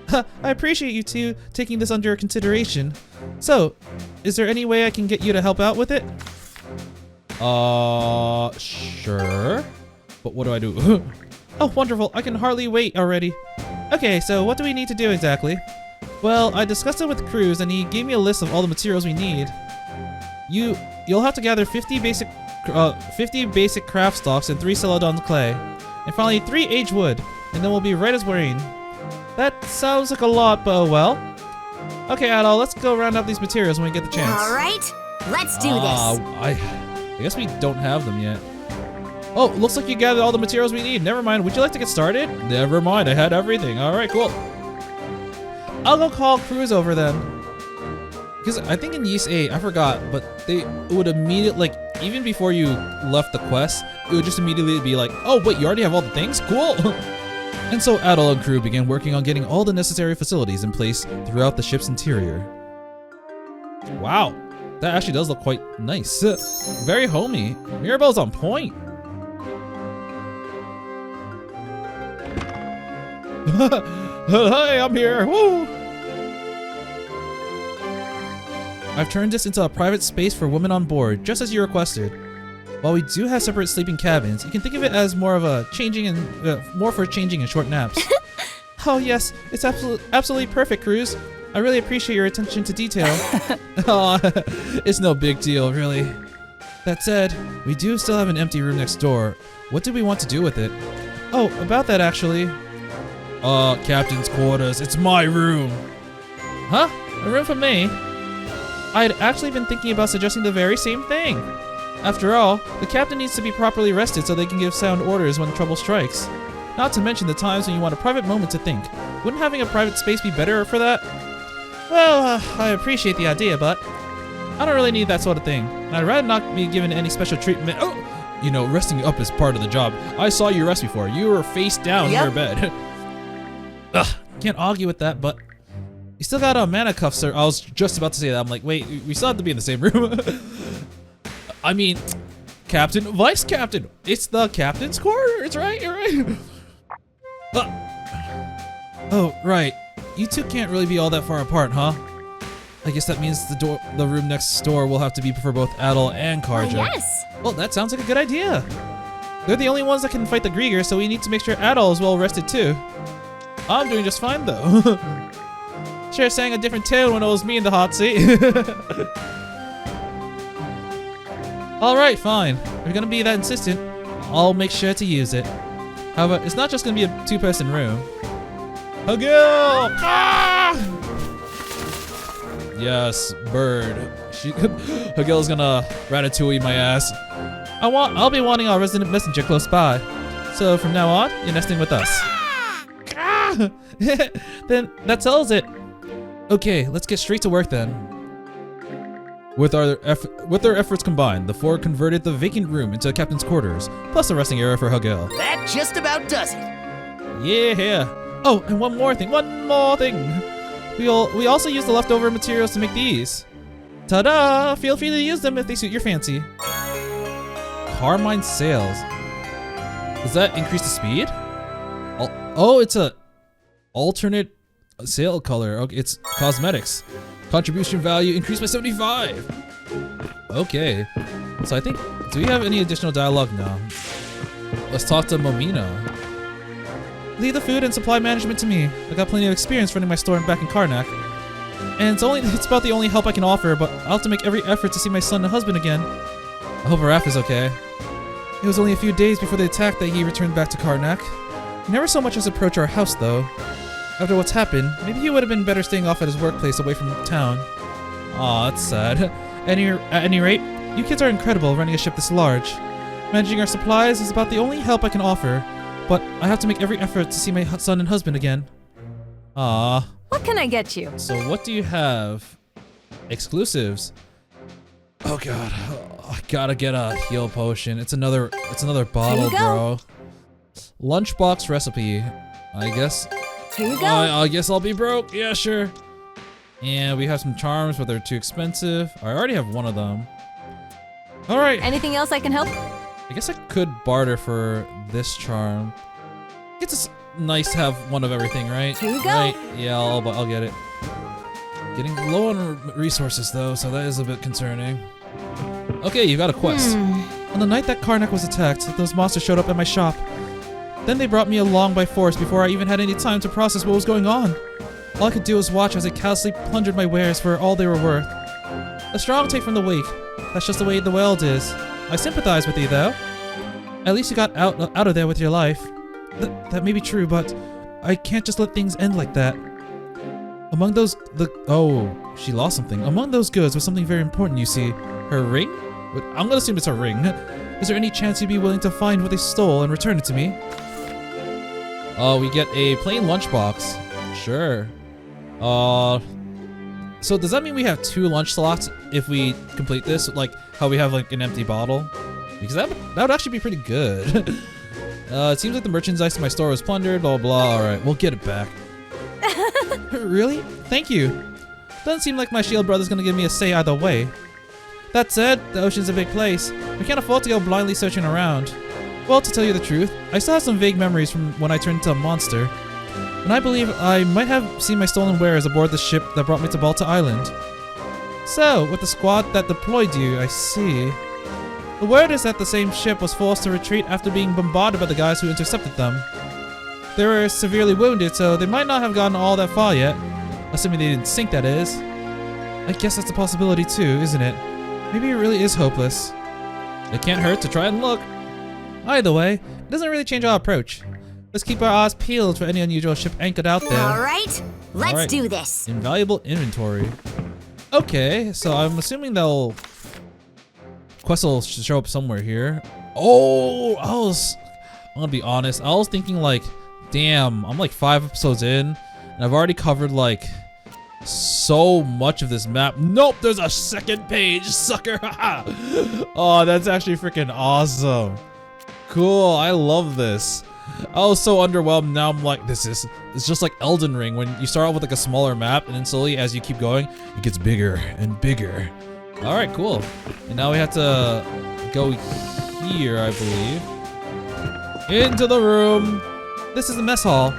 I appreciate you two taking this under consideration. So, is there any way I can get you to help out with it? Sure. But what do I do? Oh, wonderful. I can hardly wait already. Okay, so what do we need to do exactly? Well, I discussed it with Cruz and he gave me a list of all the materials we need. You'll have to gather 50 basic craft stocks and 3 celadon clay. And finally 3 aged wood. And then we'll be right as we're in. That sounds like a lot, but oh well. Okay, Adol, let's go round up these materials when we get the chance. Alright, let's do this. I guess we don't have them yet. Oh, looks like you gathered all the materials we need. Never mind. Would you like to get started? Never mind. I had everything. All right, cool. I'll go call Cruz over then. Because I think in NIS 8, I forgot, but they would immediately, like, even before you left the quest, it would just immediately be like, oh, wait, you already have all the things? Cool. And so Adol and crew began working on getting all the necessary facilities in place throughout the ship's interior. Wow. That actually does look quite nice. Very homey. Mirabelle's on point. Hey, I'm here. Woo! I've turned this into a private space for women on board, just as you requested. While we do have separate sleeping cabins, you can think of it as more of a changing and more for changing and short naps. Oh yes, it's absolutely perfect, Cruz. I really appreciate your attention to detail. Aw, it's no big deal, really. That said, we do still have an empty room next door. What do we want to do with it? Oh, about that actually. Captain's quarters. It's my room. Huh? A room for me? I'd actually been thinking about suggesting the very same thing. After all, the captain needs to be properly rested so they can give sound orders when trouble strikes. Not to mention the times when you want a private moment to think. Wouldn't having a private space be better for that? Well, I appreciate the idea, but I don't really need that sort of thing. I'd rather not be given any special treatment. Oh! You know, resting up is part of the job. I saw you rest before. You were face down in your bed. Ugh, can't argue with that, but you still got a mana cuff, sir. I was just about to say that. I'm like, wait, we still have to be in the same room. I mean, captain, vice captain. It's the captain's quarters, right? You're right. Oh, right. You two can't really be all that far apart, huh? I guess that means the room next door will have to be for both Adol and Karja. Yes. Well, that sounds like a good idea. They're the only ones that can fight the Griegr, so we need to make sure Adol is well rested too. I'm doing just fine though. Sure sang a different tune when it was me in the hot seat. Alright, fine. If you're gonna be that insistent, I'll make sure to use it. However, it's not just gonna be a 2-person room. Hugil! Ah! Yes, bird. Hugil's gonna ratatouille my ass. I'll be wanting our resident messenger close by. So from now on, you're nesting with us. Then that settles it. Okay, let's get straight to work then. With their efforts combined, the four converted the vacant room into a captain's quarters, plus a resting area for Hugil. That just about does it. Yeah. Oh, and one more thing. We also use the leftover materials to make these. Ta-da! Feel free to use them if they suit your fancy. Carmine sails. Does that increase the speed? Oh, it's a alternate sail color. Okay, it's cosmetics. Contribution value increased by 75. Okay. So I think, do we have any additional dialogue now? Let's talk to Momina. Leave the food and supply management to me. I got plenty of experience running my store back in Karnak. And it's about the only help I can offer, but I'll have to make every effort to see my son and husband again. I hope Araf is okay. It was only a few days before the attack that he returned back to Karnak. He never so much as approached our house, though. After what's happened, maybe he would have been better staying off at his workplace away from town. Aw, that's sad. At any rate, you kids are incredible running a ship this large. Managing our supplies is about the only help I can offer, but I have to make every effort to see my son and husband again. Ah. What can I get you? So what do you have? Exclusives. Oh god, I gotta get a heal potion. It's another bottle, bro. Lunchbox recipe. I guess. Here you go. I guess I'll be broke. Yeah, sure. And we have some charms, but they're too expensive. I already have one of them. All right. Anything else I can help? I guess I could barter for this charm. It's just nice to have one of everything, right? Here you go. Right? Yeah, I'll get it. Getting low on resources though, so that is a bit concerning. Okay, you got a quest. On the night that Karnak was attacked, those monsters showed up at my shop. Then they brought me along by force before I even had any time to process what was going on. All I could do was watch as they callously plundered my wares for all they were worth. A strong take from the weak. That's just the way the world is. I sympathize with you, though. At least you got out of there with your life. That may be true, but I can't just let things end like that. Among those... Oh, she lost something. Among those goods was something very important, you see. Her ring? I'm gonna assume it's her ring. Is there any chance you'd be willing to find what they stole and return it to me? Oh, we get a plain lunchbox. Sure. So does that mean we have 2 lunch slots if we complete this? Like how we have like an empty bottle? Because that would actually be pretty good. It seems like the merchandise in my store was plundered, blah blah. Alright, we'll get it back. Really? Thank you. Doesn't seem like my shield brother's gonna give me a say either way. That said, the ocean's a big place. We can't afford to go blindly searching around. Well, to tell you the truth, I still have some vague memories from when I turned into a monster. And I believe I might have seen my stolen wares aboard the ship that brought me to Balta Island. So, with the squad that deployed you, I see. The word is that the same ship was forced to retreat after being bombarded by the guys who intercepted them. They were severely wounded, so they might not have gotten all that far yet. Assuming they didn't sink, that is. I guess that's a possibility too, isn't it? Maybe it really is hopeless. It can't hurt to try and look. Either way, it doesn't really change our approach. Let's keep our eyes peeled for any unusual ship anchored out there. Alright, let's do this. Invaluable inventory. Okay, so I'm assuming quests will show up somewhere here. Oh, I'm gonna be honest. I was thinking like, damn, I'm like 5 episodes in, and I've already covered like so much of this map. Nope, there's a second page, sucker. Oh, that's actually freaking awesome. Cool, I love this. I was so underwhelmed. Now I'm like, it's just like Elden Ring when you start out with like a smaller map and then slowly as you keep going, it gets bigger and bigger. All right, cool. And now we have to go here, I believe. Into the room. This is the mess hall.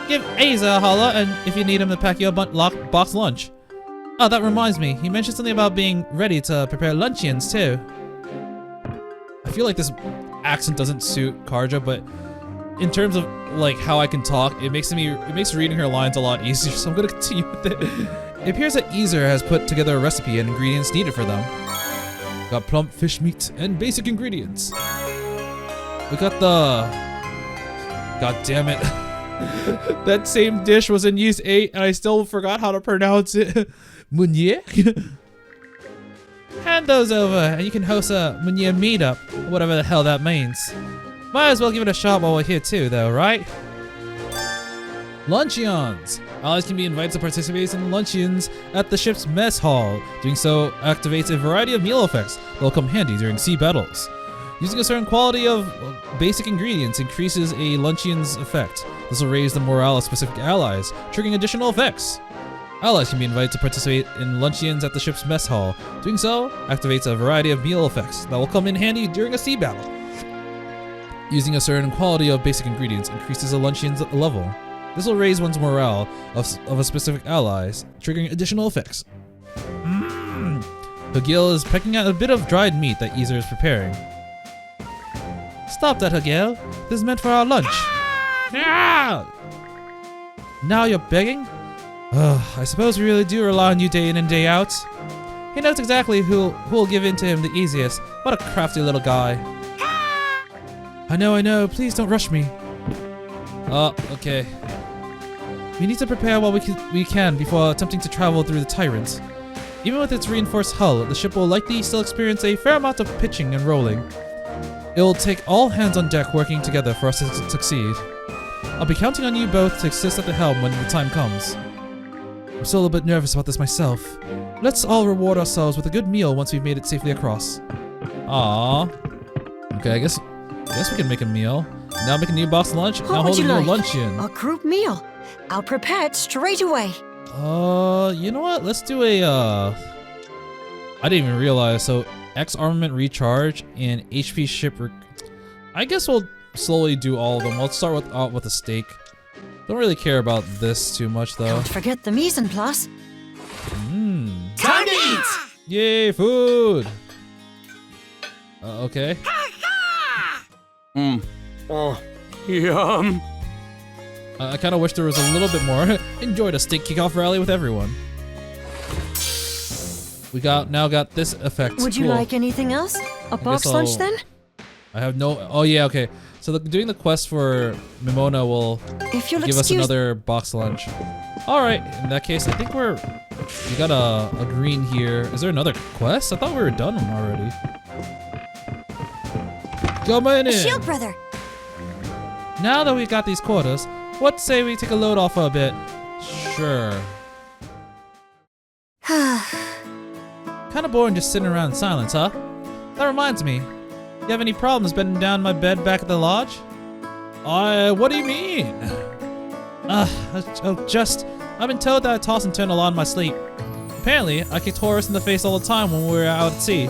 Give Aza a holler and if you need him to pack your box lunch. Oh, that reminds me. He mentioned something about being ready to prepare luncheons too. I feel like this accent doesn't suit Karja, but in terms of like how I can talk, it makes reading her lines a lot easier, so I'm gonna continue with it. It appears that Ezer has put together a recipe and ingredients needed for them. Got plump fish meat and basic ingredients. We got the... God damn it. That same dish was in use 8 and I still forgot how to pronounce it. Meunier? Hand those over and you can host a Meunier meetup, whatever the hell that means. Might as well give it a shot while we're here too, though, right? Luncheons! Allies can be invited to participate in luncheons at the ship's mess hall. Doing so activates a variety of meal effects that will come handy during sea battles. Using a certain quality of basic ingredients increases a luncheon's effect. This will raise the morale of specific allies, triggering additional effects. Allies can be invited to participate in luncheons at the ship's mess hall. Doing so activates a variety of meal effects that will come in handy during a sea battle. Using a certain quality of basic ingredients increases a luncheon's level. This will raise one's morale of a specific allies, triggering additional effects. Hagil is pecking at a bit of dried meat that Ezer is preparing. Stop that, Hagil. This is meant for our lunch. Now you're begging? I suppose we really do rely on you day in and day out. He knows exactly who'll give in to him the easiest. What a crafty little guy. I know, please don't rush me. Okay. We need to prepare while we can before attempting to travel through the Tyrant. Even with its reinforced hull, the ship will likely still experience a fair amount of pitching and rolling. It will take all hands on deck working together for us to succeed. I'll be counting on you both to assist at the helm when the time comes. I'm still a little bit nervous about this myself. Let's all reward ourselves with a good meal once we've made it safely across. Aww. Okay, I guess we can make a meal. Now make a new box lunch. Now hold a new luncheon. A group meal. I'll prepare it straight away. You know what? Let's do a, I didn't even realize. So, X armament recharge and HP ship I guess we'll slowly do all of them. Let's start with a steak. Don't really care about this too much, though. Don't forget the mise en place. Time to eat! Yay, food! Okay. Oh, yum. I kind of wish there was a little bit more. Enjoyed a steak kickoff rally with everyone. We now got this effect. Would you like anything else? A box lunch then? I have no. Oh yeah, okay. So doing the quest for Mimona will give us another box lunch. All right. In that case, I think we got a green here. Is there another quest? I thought we were done already. Come on in. Shield brother. Now that we've got these quarters, what say we take a load off for a bit? Sure. Kinda boring just sitting around in silence, huh? That reminds me. You have any problems bedding down my bed back at the lodge? What do you mean? I've been told that I toss and turn a lot in my sleep. Apparently, I kicked Horus in the face all the time when we were out at sea.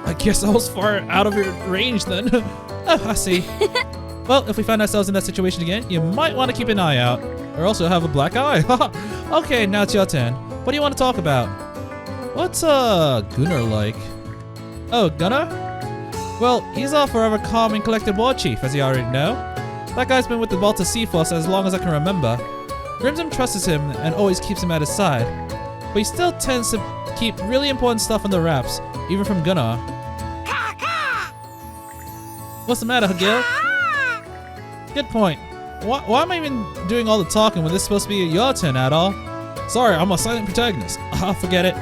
I guess I was far out of your range then. Oh, I see. Well, if we find ourselves in that situation again, you might want to keep an eye out. Or else you'll have a black eye. Okay, now it's your turn. What do you want to talk about? What's Gunnar like? Oh, Gunnar? Well, he's our forever calm and collected war chief, as you already know. That guy's been with the Balta Sea Force as long as I can remember. Grimson trusts him and always keeps him at his side. But he still tends to keep really important stuff on the wraps, even from Gunnar. What's the matter, Hagil? Good point. Why am I even doing all the talking when this is supposed to be your turn, Adol? Sorry, I'm a silent protagonist. Forget it.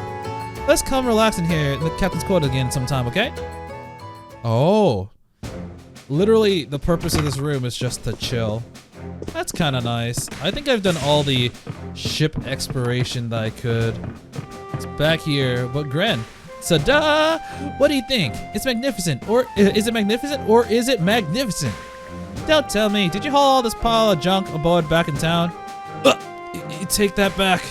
Let's come relax in here in the captain's quarters again sometime, okay? Oh. Literally, the purpose of this room is just to chill. That's kind of nice. I think I've done all the ship exploration that I could. It's back here, but Gren. Ta-da! What do you think? It's magnificent, or is it magnificent, or is it magnificent? Don't tell me. Did you haul all this pile of junk aboard back in town? You take that back.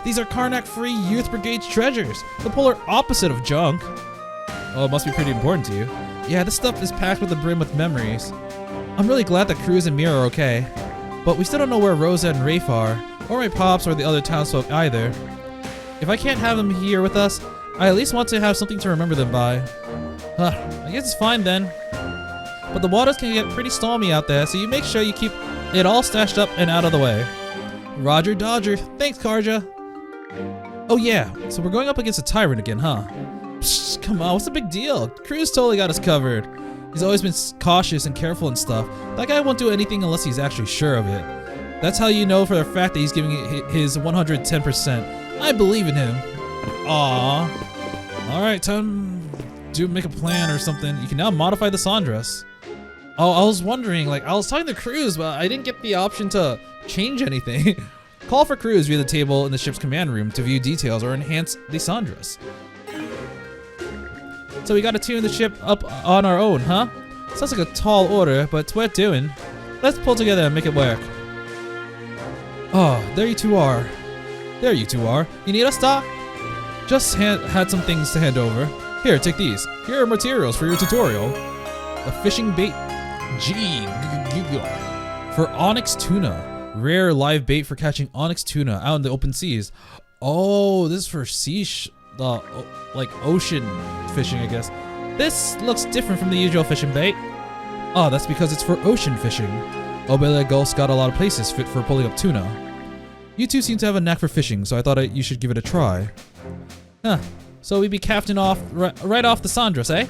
These are Karnak-free Youth Brigade's treasures, the polar opposite of junk. Oh, it must be pretty important to you. Yeah, this stuff is packed with the brim with memories. I'm really glad that Cruz and Mira are okay, but we still don't know where Rosa and Rafe are, or my pops or the other townsfolk either. If I can't have them here with us, I at least want to have something to remember them by. I guess it's fine then. But the waters can get pretty stormy out there, so you make sure you keep it all stashed up and out of the way. Roger Dodger. Thanks, Karja. Oh yeah, so we're going up against a Tyrant again, huh? Psst, come on, what's the big deal? Cruz totally got us covered. He's always been cautious and careful and stuff. That guy won't do anything unless he's actually sure of it. That's how you know for a fact that he's giving it his 110%. I believe in him. Aww. Alright, time to make a plan or something. You can now modify the Sandras. Oh, I was wondering, like, I was talking to Cruz, but I didn't get the option to change anything. Call for Cruz via the table in the ship's command room to view details or enhance the Sandras. So we gotta tune the ship up on our own, huh? Sounds like a tall order, but it's worth doing. Let's pull together and make it work. Oh, there you two are. There you two are. You need us, Doc? Just had some things to hand over. Here, take these. Here are materials for your tutorial. A fishing bait. For onyx tuna. Rare live bait for catching onyx tuna out in the open seas. Oh, this is for like ocean fishing, I guess. This looks different from the usual fishing bait. Oh, that's because it's for ocean fishing. Obele Gulf's got a lot of places fit for pulling up tuna. You two seem to have a knack for fishing, so I thought you should give it a try. Huh. So we'd be captain off right off the Sandras, eh?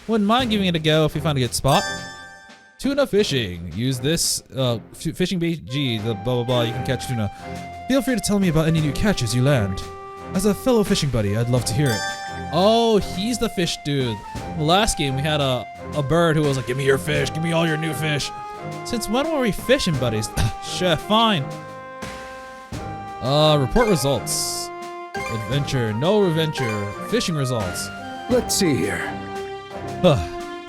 Wouldn't mind giving it a go if we found a good spot. Tuna fishing. Use this fishing bait G, the blah blah blah, you can catch tuna. Feel free to tell me about any new catches you land. As a fellow fishing buddy, I'd love to hear it. Oh, he's the fish dude. The last game we had a bird who was like, give me your fish, give me all your new fish. Since when were we fishing buddies? Chef, fine. Report results. Adventure, no adventure. Fishing results. Let's see here.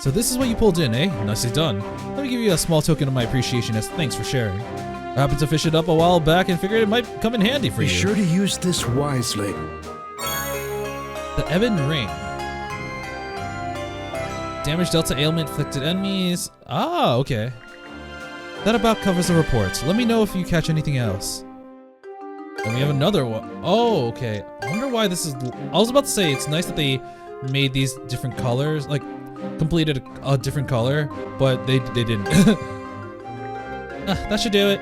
So this is what you pulled in, eh? Nicely done. Let me give you a small token of my appreciation as thanks for sharing. I happened to fish it up a while back and figured it might come in handy for you. Be sure to use this wisely. The Ebon Ring. Damage dealt to ailment inflicted enemies. Ah, okay. That about covers the reports. Let me know if you catch anything else. And we have another one. Oh, okay. I wonder why this is... I was about to say, it's nice that they made these different colors, like completed a different color, but they didn't. That should do it.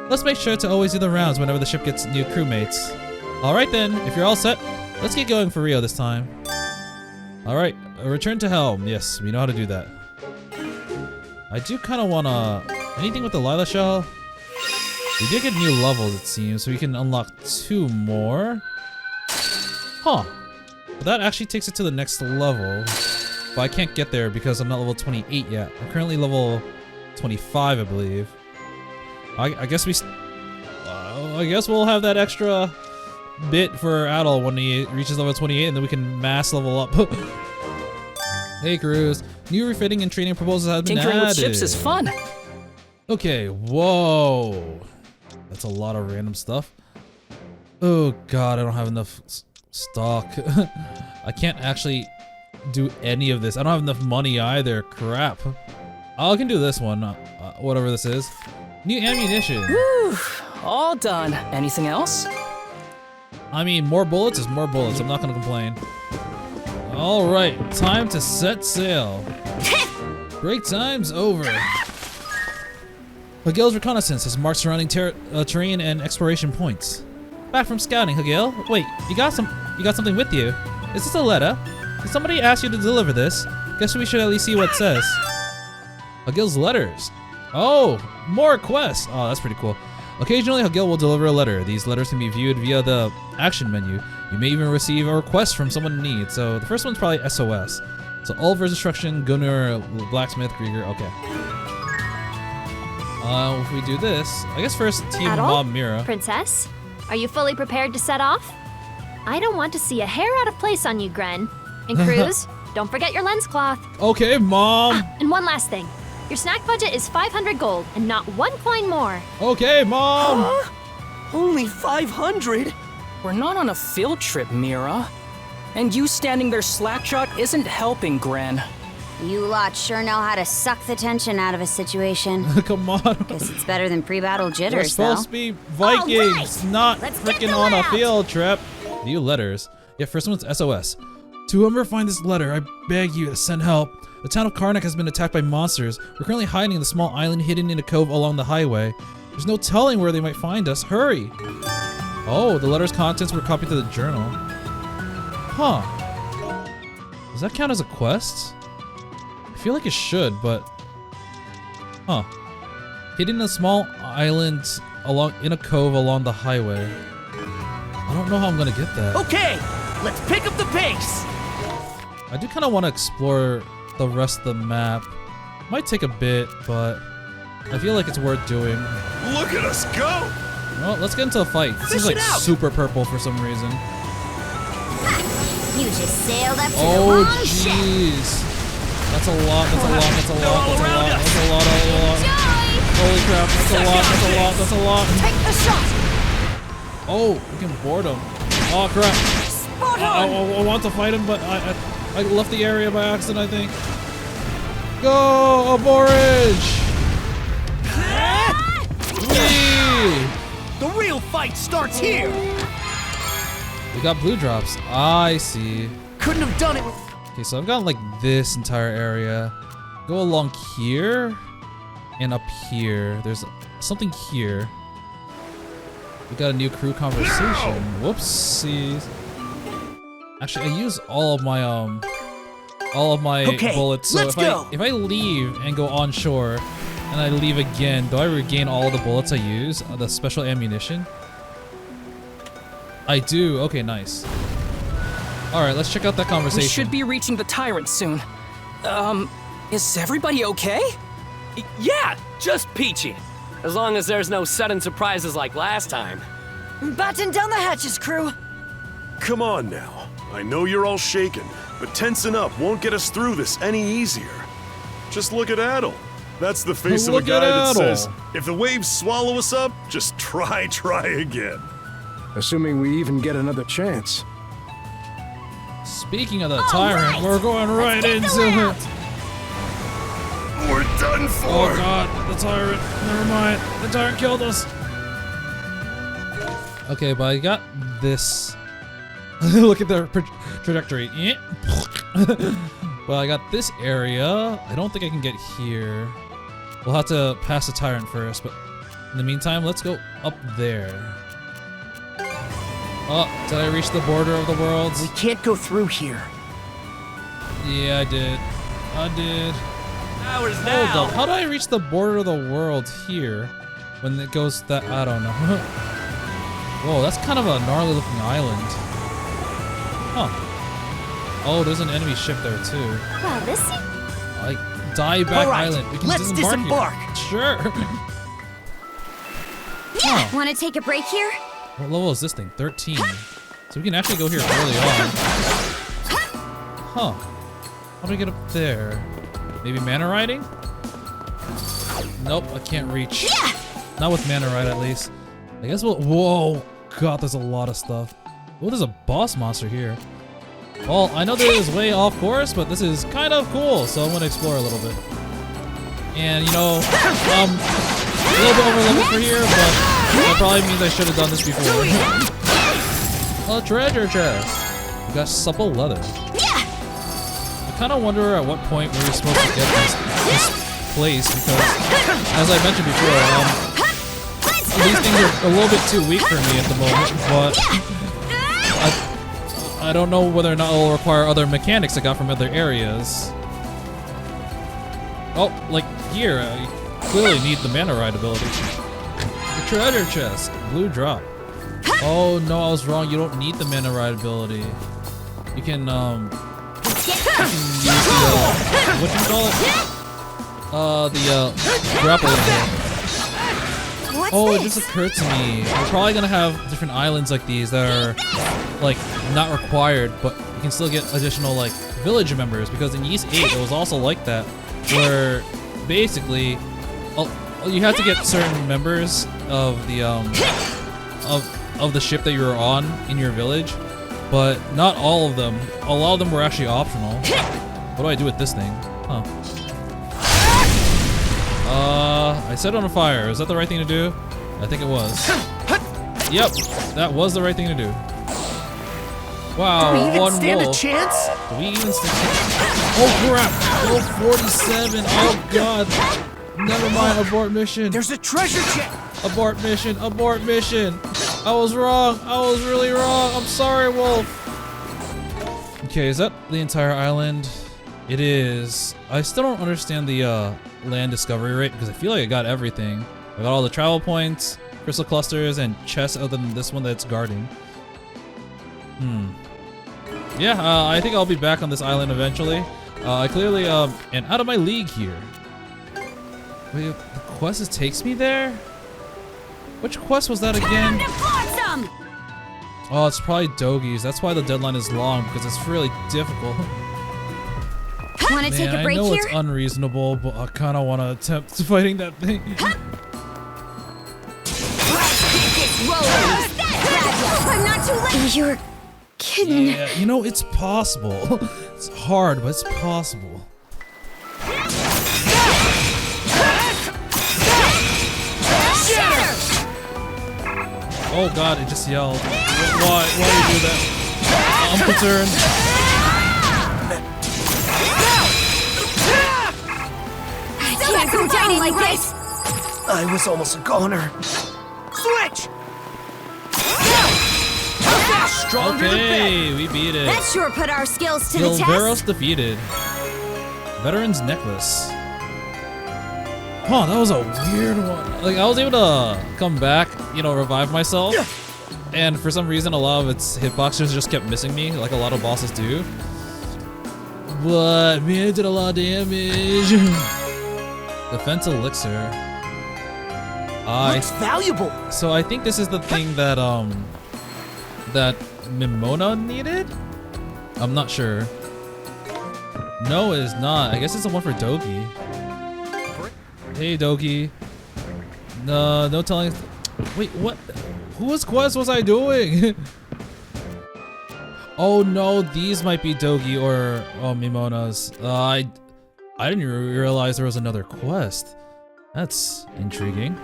Let's make sure to always do the rounds whenever the ship gets new crewmates. Alright then, if you're all set, let's get going for Rio this time. Alright, return to helm. Yes, we know how to do that. I do kind of want to... Anything with the Lila shell? We did get new levels, it seems, so we can unlock 2 more. Huh. But that actually takes it to the next level. But I can't get there because I'm not level 28 yet. I'm currently level 25, I believe. I guess we... I guess we'll have that extra bit for Adol when he reaches level 28, and then we can mass level up. Hey, crews. New refitting and training proposals have been Tinkering added. with ships is fun. Okay, whoa. That's a lot of random stuff. Oh god, I don't have enough stock. I can't actually do any of this. I don't have enough money either. Crap. Oh, I can do this one. Whatever this is. New ammunition. Woo! All done. Anything else? I mean, more bullets is more bullets. I'm not gonna complain. Alright, time to set sail. Break time's over. Hagil's reconnaissance has marked surrounding terrain and exploration points. Back from scouting, Hagil. Wait, you got something with you. Is this a letter? Did somebody ask you to deliver this? Guess we should at least see what it says. Hagil's letters. Oh, more quests. Oh, that's pretty cool. Occasionally, Hagil will deliver a letter. These letters can be viewed via the action menu. You may even receive a request from someone in need. So the first one's probably SOS. So Oliver's instruction, Gunnar, Blacksmith, Griegr. Okay. If we do this, I guess first Team Adol? Mom Mira. Princess, are you fully prepared to set off? I don't want to see a hair out of place on you, Gren. And Cruz, don't forget your lens cloth. Okay, Mom. And one last thing. Your snack budget is 500 gold and not 1 coin more. Okay, Mom. Huh? Only 500? We're not on a field trip, Mira. And you standing there slack-jawed isn't helping, Gren. You lot sure know how to suck the tension out of a situation. Come on. Guess it's better than pre-battle We're jitters, supposed though. to be Vikings, not freaking on a field trip. New letters. Yeah, first one's SOS. To whoever find this letter, I beg you to send help. The town of Karnak has been attacked by monsters. We're currently hiding in the small island hidden in a cove along the highway. There's no telling where they might find us. Hurry! Oh, the letter's contents were copied to the journal. Huh. Does that count as a quest? I feel like it should, but... Huh. Hidden in a small island in a cove along the highway. I don't know how I'm gonna get that. Okay, let's pick up the pace! I do kind of want to explore the rest of the map. Might take a bit, but I feel like it's worth doing. Look at us go! Well, let's get into a fight. This is like super purple for some reason. You just sailed up to the Oh, wrong ship. jeez. That's a lot, that's a lot, that's a lot, that's a lot, that's a lot, that's a lot. Holy crap, that's a lot, that's a lot, that's a lot. Take the shot! Oh, we can board him. Oh, crap. Spot on! I want to fight him, but I left the area by accident, I think. Go, Aborage! Whee! The real fight starts here! We got blue drops. I see. Couldn't have done it with... Okay, so I've got like this entire area. Go along here and up here. There's something here. We got a new crew conversation. Whoopsies. Actually, I use all of my all of my bullets. So let's go. if I leave and go onshore, and I leave again, do I regain all the bullets I use? The special ammunition? I do. Okay, nice. All right, let's check out that conversation. We should be reaching the Tyrant soon. Is everybody okay? Yeah, just peachy. As long as there's no sudden surprises like last time. Batten down the hatches, crew. Come on now. I know you're all shaken, but tensing up won't get us through this any easier. Just look at Adol. That's the face of a guy that says, if the waves swallow us up, just try again. Assuming we even get another chance. Speaking of the Tyrant, we're going right into it. We're done for. Oh god, the Tyrant. Never mind. The Tyrant killed us. Okay, but I got this. Look at the trajectory. Well, I got this area. I don't think I can get here. We'll have to pass the Tyrant first, but in the meantime, let's go up there. Oh, did I reach the border of the worlds? We can't go through here. Yeah, I did. Hours Hold now. up. How do I reach the border of the world here when it goes that? I don't know. Whoa, that's kind of a gnarly looking island. Huh. Oh, there's an enemy ship there too. Well, this Like, Dieback Island. We can let's disembark here. Sure. Yeah. Want to take a break here? What level is this thing? 13. So we can actually go here early on. Huh. How do we get up there? Maybe mana riding? Nope, I can't reach. Yeah. Not with mana ride, at least. I guess we'll. Whoa, God, there's a lot of stuff. Oh, there's a boss monster here. Well, I know this is way off course, but this is kind of cool, so I'm gonna explore a little bit. And you know, a little bit over level for here, but that probably means I should have done this before. A treasure chest. We got supple leather. I kind of wonder at what point we're supposed to get this place, because as I mentioned before, these things are a little bit too weak for me at the moment, but I don't know whether or not it will require other mechanics I got from other areas. Oh, like here, I clearly need the mana ride ability. The treasure chest, blue drop. Oh no, I was wrong. You don't need the mana ride ability. You can use the what do you call it? The grapple. Oh, it just occurred to me. We're probably gonna have different islands like these that are like not required, but you can still get additional like village members, because in NIS 8 it was also like that, where basically you had to get certain members of the of the ship that you were on in your village, but not all of them. A lot of them were actually optional. What do I do with this thing? Huh. I set it on fire. Is that the right thing to do? I think it was. Yep, that was the right thing to do. Wow, do we even one stand wolf. a chance? Do we even stand a chance? Oh crap! Level 47. Oh god. Never mind. Abort mission. There's a treasure chest. Abort mission. Abort mission. I was wrong. I was really wrong. I'm sorry, wolf. Okay, is that the entire island? It is. I still don't understand the land discovery rate, because I feel like I got everything. I got all the travel points, crystal clusters, and chests other than this one that's guarding. Yeah, I think I'll be back on this island eventually. I clearly am out of my league here. Wait, the quest takes me there? Which quest was that again? Oh, it's probably Dogi's. That's why the deadline is long, because it's really difficult. Want to take a break I know here? it's unreasonable, but I kind of want to attempt fighting that thing. I'm not too late. You're kidding. Yeah, you know, it's possible. It's hard, but it's possible. Oh god, it just yelled. Why do you do that? I'm concerned. I can't go down like this. I was almost a goner. Switch! Okay, we beat it. That sure put our skills to the test. Silveros defeated. Veteran's necklace. Huh, that was a weird one. Like, I was able to come back, you know, revive myself. And for some reason, a lot of its hitboxes just kept missing me, like a lot of bosses do. But, man, it did a lot of damage. Defense elixir. Looks valuable. So I think this is the thing that, that Mimona needed? I'm not sure. No, it is not. I guess it's the one for Dogi. Hey, Dogi. No telling. Wait, what? Whose quest was I doing? Oh no, these might be Dogi or Mimona's. I didn't even realize there was another quest. That's intriguing.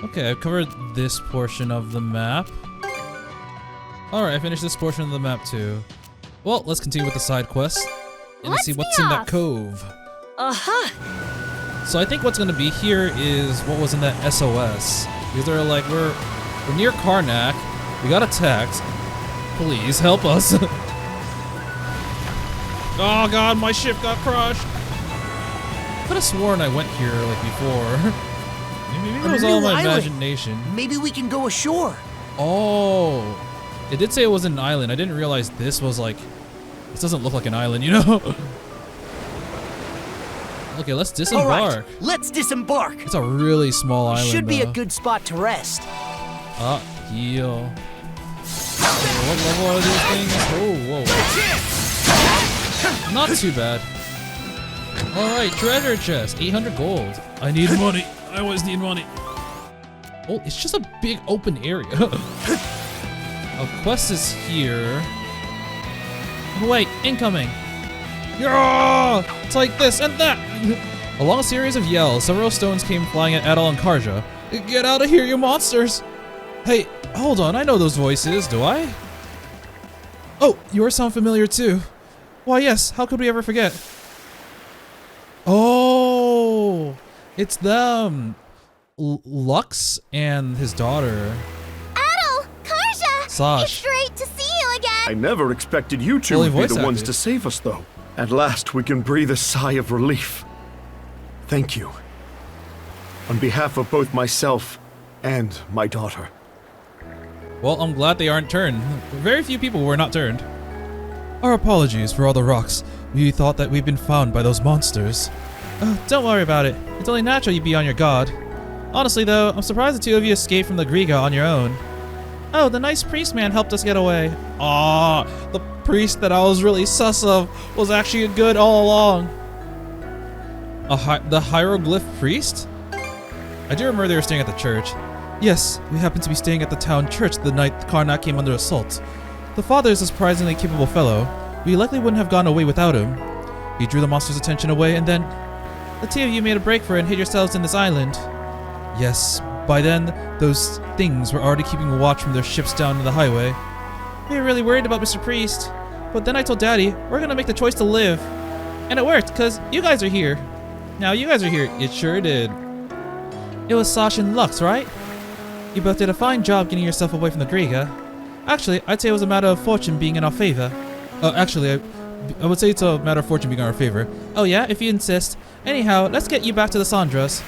Okay, I've covered this portion of the map. Alright, I finished this portion of the map too. Well, let's continue with the side quest and see what's in that cove. So I think what's gonna be here is what was in that SOS. Because they're like, we're near Karnak, we got attacked. Please help us. Oh god, my ship got crushed. I could have sworn I went here like before. Maybe it was all my imagination. Maybe we can go ashore. Oh, it did say it was an island. I didn't realize this was like, this doesn't look like an island, you know? Okay, let's disembark. All right, let's disembark. It's a really small island. Should be a good spot to rest. Heal. What level are these things? Oh, whoa. Not too bad. Alright, treasure chest, 800 gold. I need money. I always need money. Oh, it's just a big open area. A quest is here. Wait, incoming. Yeah! It's like this and that. Along a series of yells, several stones came flying at Adol and Karja. Get out of here, you monsters! Hey, hold on, I know those voices, do I? Oh, yours sound familiar too. Why yes, how could we ever forget? Oh, it's them. Lux and his daughter. Adol! Karja! Sash. It's great to see you again! I never expected you two would be the ones to save us, though. At last, we can breathe a sigh of relief. Thank you. On behalf of both myself and my daughter. Well, I'm glad they aren't turned. Very few people were not turned. Our apologies for all the rocks. We thought that we'd been found by those monsters. Don't worry about it. It's only natural you'd be on your guard. Honestly though, I'm surprised the two of you escaped from the Griegr on your own. Oh, the nice priest man helped us get away. Aw, the priest that I was really sus of was actually good all along. The hieroglyph priest? I do remember they were staying at the church. Yes, we happened to be staying at the town church the night Karnak came under assault. The father is a surprisingly capable fellow. We likely wouldn't have gone away without him. He drew the monster's attention away and then the two of you made a break for it and hid yourselves in this island. Yes, by then, those things were already keeping watch from their ships down the highway. We were really worried about Mr. Priest, but then I told Daddy, we're gonna make the choice to live. And it worked, cause you guys are here. Now you guys are here, it sure did. It was Sash and Lux, right? You both did a fine job getting yourself away from the Griegr. Actually, I'd say it was a matter of fortune being in our favor. Actually, I would say it's a matter of fortune being in our favor. Oh yeah, if you insist. Anyhow, let's get you back to the Sandras.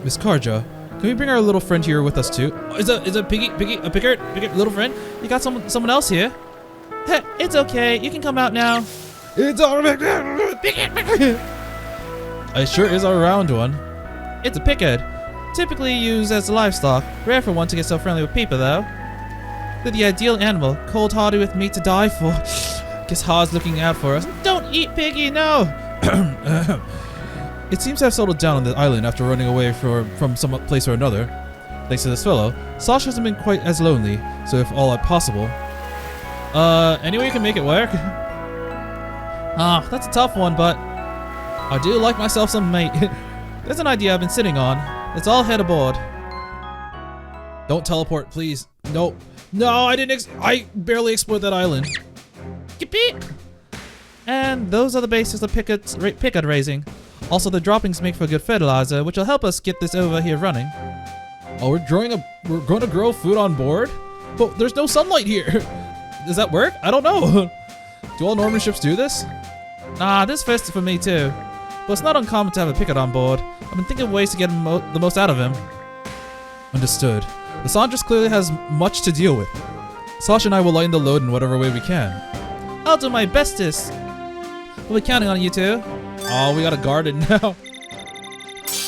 Miss Karja, can we bring our little friend here with us too? Is a Piggy, a Pickard, little friend? You got someone else here? Heh, it's okay, you can come out now. It's alright. It sure is a round one. It's a Pickard. Typically used as livestock. Rare for one to get so friendly with people though. They're the ideal animal, cold-hearted with meat to die for. Guess Ha's looking out for us. Don't eat Piggy, no! It seems to have settled down on the island after running away from some place or another. Thanks to this fellow, Sash hasn't been quite as lonely, so if all possible. Any way you can make it work? That's a tough one, but I do like myself some mate. There's an idea I've been sitting on. Let's all head aboard. Don't teleport, please. Nope. No, I barely explored that island. Yippee! And those are the bases of picket raising. Also, the droppings make for good fertilizer, which will help us get this over here running. Oh, we're going to grow food on board? But there's no sunlight here. Does that work? I don't know. Do all Norman ships do this? Nah, this fest is for me too. But it's not uncommon to have a picket on board. I've been thinking of ways to get the most out of him. Understood. The Sandras clearly has much to deal with. Sasha and I will lighten the load in whatever way we can. I'll do my bestest. We'll be counting on you two. Oh, we got a garden now.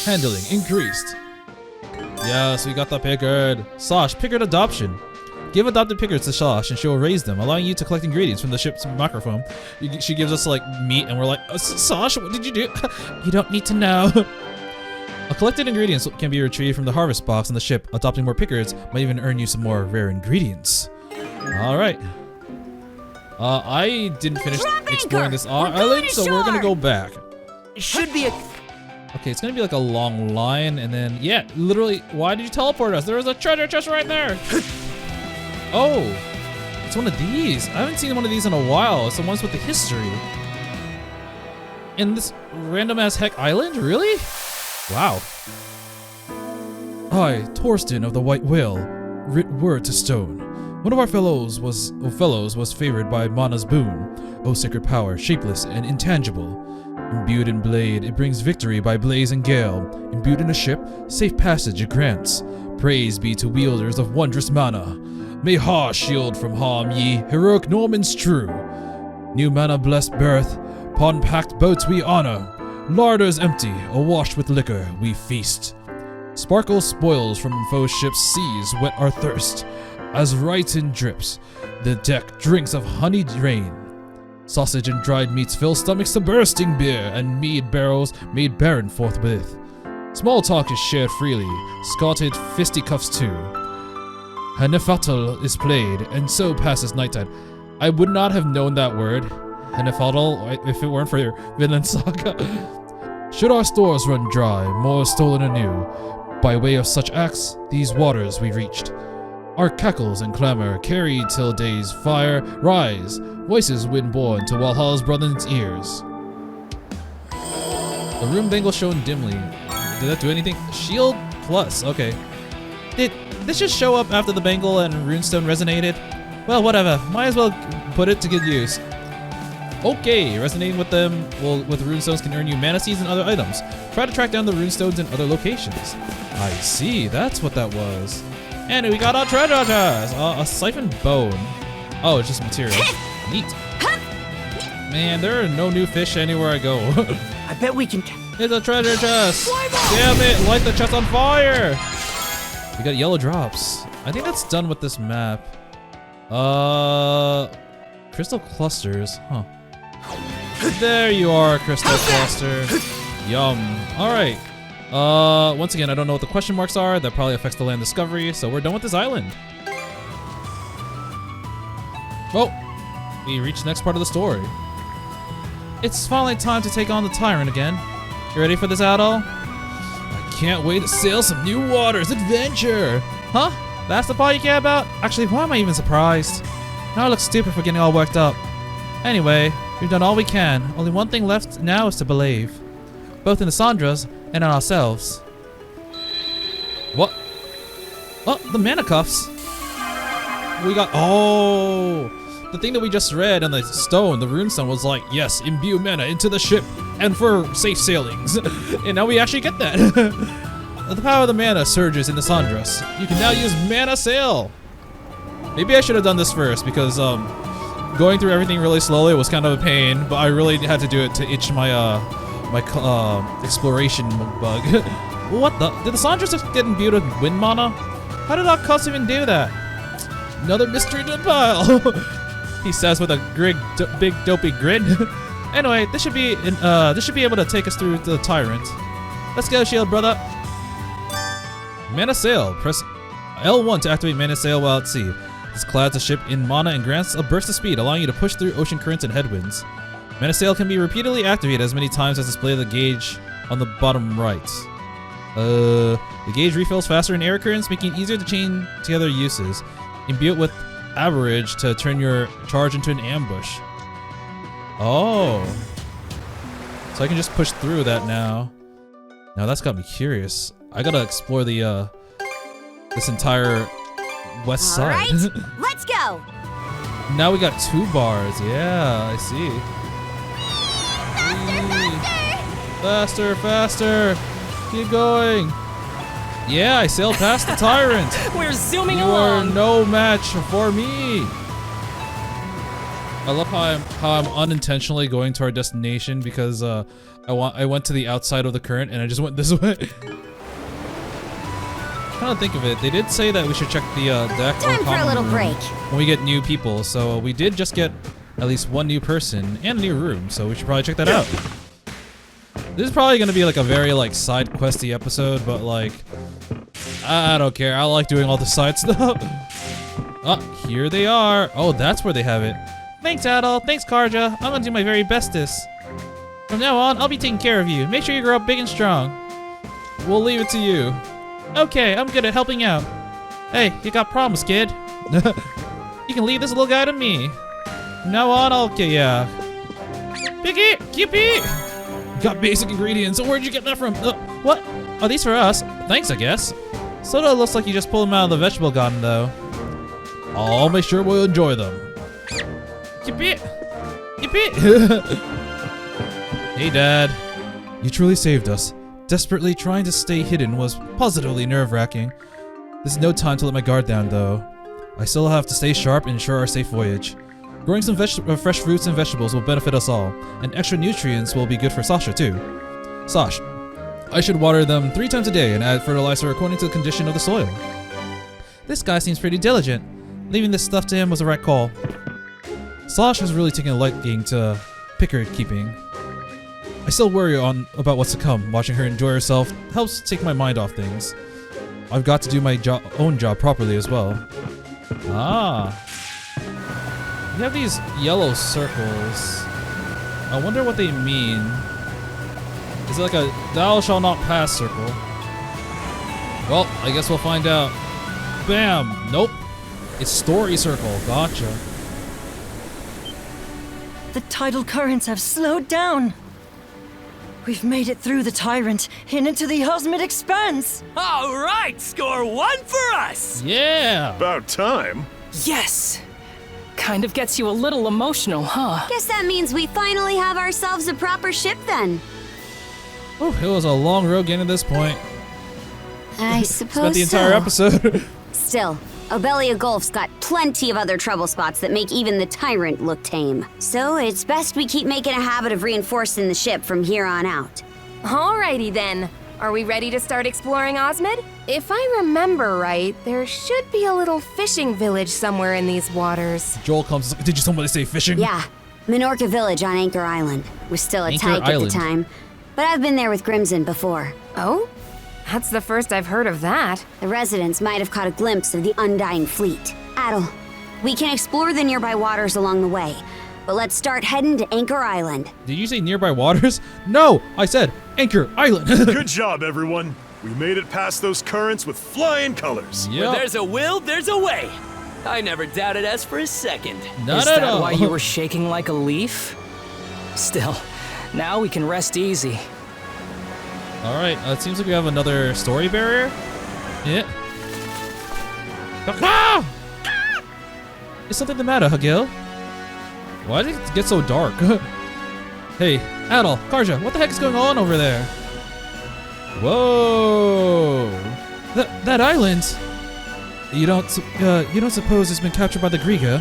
Handling increased. Yes, we got the pickard. Sash, pickard adoption. Give adopted pickards to Sash and she will raise them, allowing you to collect ingredients from the ship's microphone. She gives us like meat and we're like, Sash, what did you do? You don't need to know. Collected ingredients can be retrieved from the harvest box on the ship. Adopting more pickards might even earn you some more rare ingredients. Alright. I didn't finish exploring this island, so we're gonna go back. It should be a... Okay, it's gonna be like a long line, and then, yeah, literally, why did you teleport us? There was a treasure chest right there! Oh, it's one of these. I haven't seen one of these in a while. It's the ones with the history. In this random-ass heck island? Really? Wow. I, Torsten of the White Whale, writ word to stone. One of our fellows was favored by Mana's boon. O sacred power, shapeless and intangible. Imbued in blade, it brings victory by blaze and gale. Imbued in a ship, safe passage it grants. Praise be to wielders of wondrous mana. May Ha shield from harm ye, heroic Normans true. New mana blessed birth, upon packed boats we honor. Larders empty, awash with liquor we feast. Sparkle spoils from foe ships' seas whet our thirst. As Rhyton drips, the deck drinks of honeyed rain. Sausage and dried meats fill stomachs to bursting, beer and mead barrels made barren forthwith. Small talk is shared freely, scotted fisticuffs too. Hanefatal is played, and so passes nighttime. I would not have known that word, Hanefatal, if it weren't for your Vinland Saga. Should our stores run dry, more stolen anew, by way of such acts, these waters we reached. Our cackles and clamor carried till day's fire rise, voices wind-borne to Walhalla's brother's ears. The room bangle shown dimly. Did that do anything? Shield plus, okay. Did this just show up after the bangle and runestone resonated? Well, whatever, might as well put it to good use. Okay, resonating with them with runestones can earn you mana seeds and other items. Try to track down the runestones in other locations. I see, that's what that was. And we got our treasure chest! A siphon bone. Oh, it's just material. Neat. Man, there are no new fish anywhere I go. I bet we can... It's a treasure chest! Damn it, light the chest on fire! We got yellow drops. I think that's done with this map. Crystal clusters, huh. There you are, crystal cluster. Yum. Alright. Once again, I don't know what the question marks are. That probably affects the land discovery, so we're done with this island. Oh, we reached the next part of the story. It's finally time to take on the Tyrant again. You ready for this, Adol? I can't wait to sail some new waters. Adventure! Huh? That's the part you care about? Actually, why am I even surprised? Now I look stupid for getting all worked up. Anyway, we've done all we can. Only one thing left now is to believe. Both in the Sandras and in ourselves. What? Oh, the mana cuffs. We got, oh, the thing that we just read on the stone, the runestone was like, yes, imbue mana into the ship and for safe sailings. And now we actually get that. The power of the mana surges in the Sandras. You can now use mana sail. Maybe I should have done this first because going through everything really slowly was kind of a pain, but I really had to do it to itch my exploration bug. What the? Did the Sandras just get imbued with wind mana? How did our cuss even do that? Another mystery to pile. He says with a big dopey grin. Anyway, this should be able to take us through the Tyrant. Let's go, shield brother. Mana sail. Press L1 to activate mana sail while at sea. This clads the ship in mana and grants a burst of speed, allowing you to push through ocean currents and headwinds. Mana sail can be repeatedly activated as many times as display the gauge on the bottom right. The gauge refills faster in air currents, making it easier to chain together uses. Imbue it with average to turn your charge into an ambush. Oh. So I can just push through that now. Now that's got me curious. I gotta explore the this entire west side. Alright, let's go! Now we got 2 bars. Yeah, I see. Faster, faster. Keep going. Yeah, I sailed past the Tyrant. We're zooming you along. You are no match for me. I love how I'm unintentionally going to our destination because I went to the outside of the current and I just went this way. Trying to think of it, they did say that we should check the deck or Time for a little break when we get new people. So we did just get at least one new person and a new room, so we should probably check that out. This is probably gonna be like a very like side questy episode, but like I don't care. I like doing all the side stuff. Oh, here they are. Oh, that's where they have it. Thanks, Adol. Thanks, Karja. I'm gonna do my very bestest. From now on, I'll be taking care of you. Make sure you grow up big and strong. We'll leave it to you. Okay, I'm good at helping out. Hey, you got problems, kid. You can leave this little guy to me. From now on, okay, yeah. Piggy, Cupid. Got basic ingredients. So where'd you get that from? What? Are these for us? Thanks, I guess. Soda looks like you just pulled them out of the vegetable garden, though. I'll make sure we'll enjoy them. Yippee! Yippee! Hey, Dad. You truly saved us. Desperately trying to stay hidden was positively nerve-wracking. There's no time to let my guard down, though. I still have to stay sharp and ensure our safe voyage. Growing some fresh fruits and vegetables will benefit us all, and extra nutrients will be good for Sasha, too. Sash, I should water them 3 times a day and add fertilizer according to the condition of the soil. This guy seems pretty diligent. Leaving this stuff to him was the right call. Sash has really taken a liking to picker keeping. I still worry about what's to come. Watching her enjoy herself helps take my mind off things. I've got to do my own job properly as well. Ah. We have these yellow circles. I wonder what they mean. Is it like a thou shall not pass circle? Well, I guess we'll find out. Bam! Nope. It's story circle. Gotcha. The tidal currents have slowed down. We've made it through the Tyrant and into the Osmid Expanse. All right, score 1 for us. Yeah. About time. Yes. Kind of gets you a little emotional, huh? Guess that means we finally have ourselves a proper ship then. Whew, it was a long road getting to this point. I suppose Spent the entire episode. Still, Obelia Gulf's got plenty of other trouble spots that make even the Tyrant look tame. So it's best we keep making a habit of reinforcing the ship from here on out. Alrighty then. Are we ready to start exploring Osmid? If I remember right, there should be a little fishing village somewhere in these waters. Joel comes. Did you somebody say fishing? Yeah, Minorca Village on Anchor Island. Was still a Anchor tyke at Island. the time, but I've been there with Grimson before. Oh? That's the first I've heard of that. The residents might have caught a glimpse of the Undying Fleet. Adol, we can explore the nearby waters along the way, but let's start heading to Anchor Island. Did you say nearby waters? No, I said Anchor Island. Good job, everyone. We made it past those currents with flying colors. Where there's a will, there's a way. I never doubted us for a second. Is that why you were shaking like a leaf? Still, now we can rest easy. All right, it seems like we have another story barrier. Yeah. Ah! Is something the matter, Hagil? Why did it get so dark? Hey, Adol, Karja, what the heck is going on over there? Whoa! That island. You don't suppose it's been captured by the Griegr?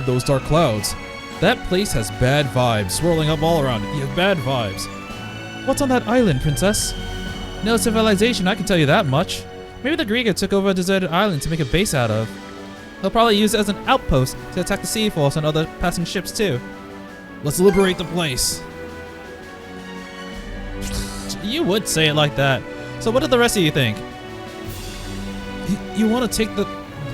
Those dark clouds. That place has bad vibes swirling up all around it. You have bad vibes. What's on that island, princess? No civilization, I can tell you that much. Maybe the Griegr took over a deserted island to make a base out of. They'll probably use it as an outpost to attack the Sea Force and other passing ships too. Let's liberate the place. You would say it like that. So what do the rest of you think? You want to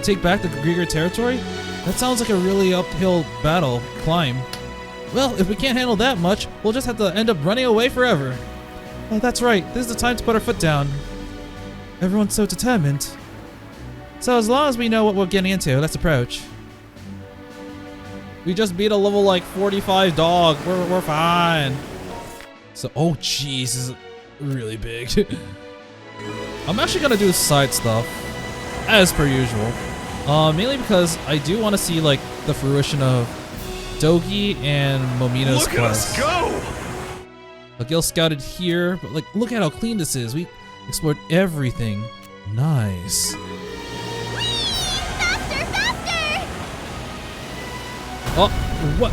take back the Griegr territory? That sounds like a really uphill climb. Well, if we can't handle that much, we'll just have to end up running away forever. Oh, that's right. This is the time to put our foot down. Everyone's so determined. So as long as we know what we're getting into, let's approach. We just beat a level like 45 dog. We're fine. So, oh jeez, this is really big. I'm actually gonna do side stuff, as per usual. Mainly because I do want to see like the fruition of Dogi and Momina's Look at quest. us go! Gil scouted here, but like, look at how clean this is. We explored everything. Nice. Faster, faster! Oh, what?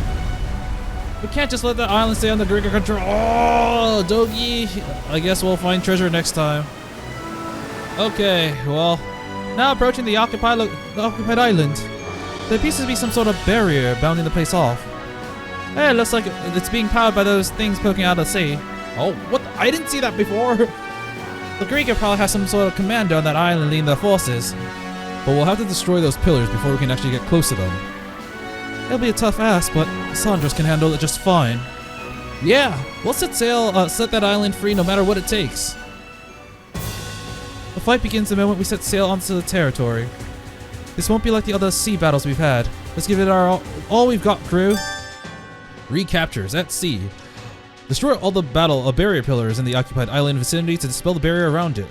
We can't just let that island stay under Griegr control. Oh, Dogi. I guess we'll find treasure next time. Okay, well, now approaching the occupied island. There appears to be some sort of barrier bounding the place off. Hey, it looks like it's being powered by those things poking out of the sea. Oh, what? I didn't see that before. The Griegr probably has some sort of commander on that island leading their forces. But we'll have to destroy those pillars before we can actually get close to them. It'll be a tough ask, but Sandros can handle it just fine. Yeah, we'll set that island free no matter what it takes. The fight begins the moment we set sail onto the territory. This won't be like the other sea battles we've had. Let's give it our all we've got, crew. Recaptures at sea. Destroy all the barrier pillars in the occupied island vicinity to dispel the barrier around it.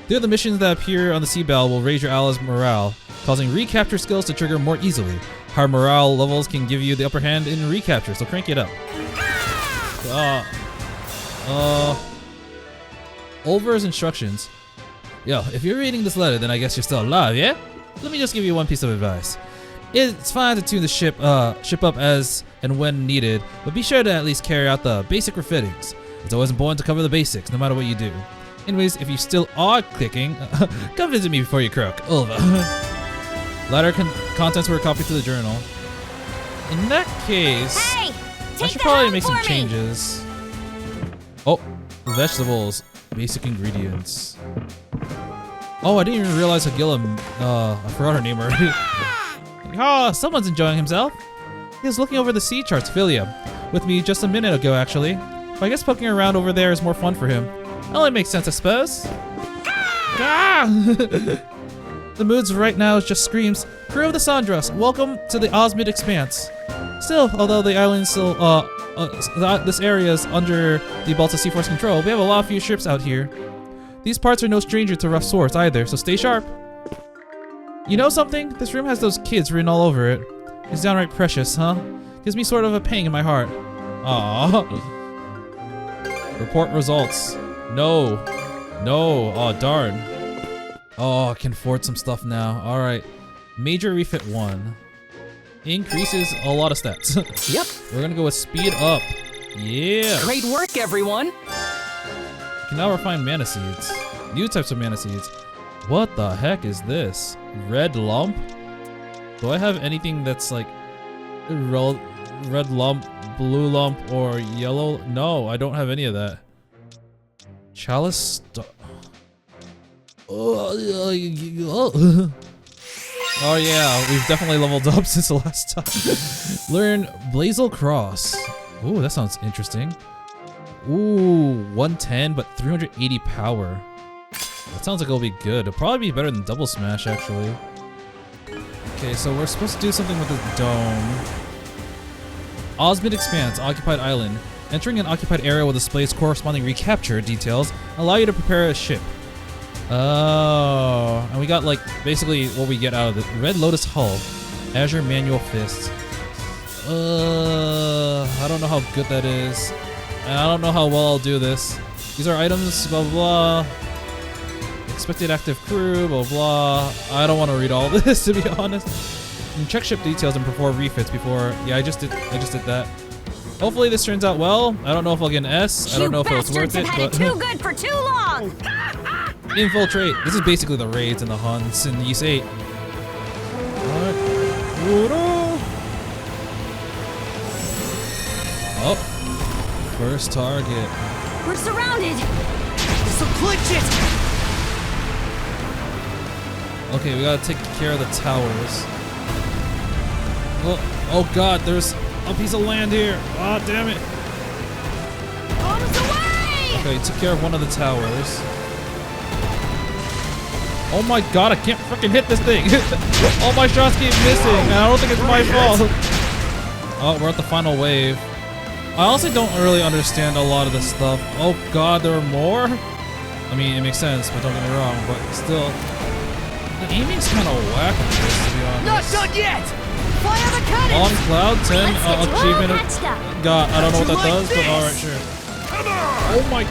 The other missions that appear on the sea battle will raise your allies' morale, causing recapture skills to trigger more easily. Higher morale levels can give you the upper hand in recapture, so crank it up. Olver's instructions. Yo, if you're reading this letter, then I guess you're still alive, yeah? Let me just give you one piece of advice. It's fine to tune the ship up as and when needed, but be sure to at least carry out the basic refittings. It's always important to cover the basics, no matter what you do. Anyways, if you still are clicking, come visit me before you croak. Ulva. Latter contents were copied to the journal. In that case, Hey, I should probably make some changes. Oh, vegetables, basic ingredients. Oh, I didn't even realize Agila, I forgot her name already. Oh, someone's enjoying himself. He was looking over the sea charts, Philia, with me just a minute ago, actually. But I guess poking around over there is more fun for him. Only makes sense, I suppose. The mood right now just screams, crew of the Sandros, welcome to the Osmid Expanse. Still, although the island still, this area is under the Balta Sea Force control, we have a lot of few ships out here. These parts are no stranger to rough swords either, so stay sharp. You know something? This room has those kids written all over it. It's downright precious, huh? Gives me sort of a pang in my heart. Aww. Report results. No. No. Oh, darn. Oh, I can afford some stuff now. Alright. Major refit 1. Increases a lot of stats. Yep. We're gonna go with speed up. Yeah. Great work, everyone. Can now refine mana seeds. New types of mana seeds. What the heck is this? Red lump? Do I have anything that's like red lump, blue lump, or yellow? No, I don't have any of that. Chalice. Oh yeah, we've definitely leveled up since the last time. Learn Blazel Cross. Ooh, that sounds interesting. Ooh, 110 but 380 power. That sounds like it'll be good. It'll probably be better than Double Smash, actually. Okay, so we're supposed to do something with this dome. Osmid Expanse, Occupied Island. Entering an occupied area will display its corresponding recapture details, allow you to prepare a ship. Oh, and we got like basically what we get out of it. Red Lotus Hull, Azure Manual Fist. I don't know how good that is. And I don't know how well I'll do this. These are items, blah blah blah. Expected active crew, blah blah. I don't want to read all this, to be honest. And check ship details and perform refits before. Yeah, I just did that. Hopefully this turns out well. I don't know if I'll get an S. I don't know if it was worth it, but too good for too long. Infiltrate. This is basically the raids and the hunts in Ys 8. Alright. Oh. First target. We're surrounded. This'll clinch it. Okay, we gotta take care of the towers. Oh god, there's a piece of land here. Ah, damn it. Arms away! Okay, took care of one of the towers. Oh my god, I can't freaking hit this thing. All my shots keep missing, and I don't think it's my fault. Oh, we're at the final wave. I honestly don't really understand a lot of this stuff. Oh god, there are more? I mean, it makes sense, but don't get me wrong, but still. The aiming's kind of whack on this, to be honest. Not done yet! Fire the cannon! On Cloud 10 achievement. God, I don't know what that does, but alright, sure. Oh my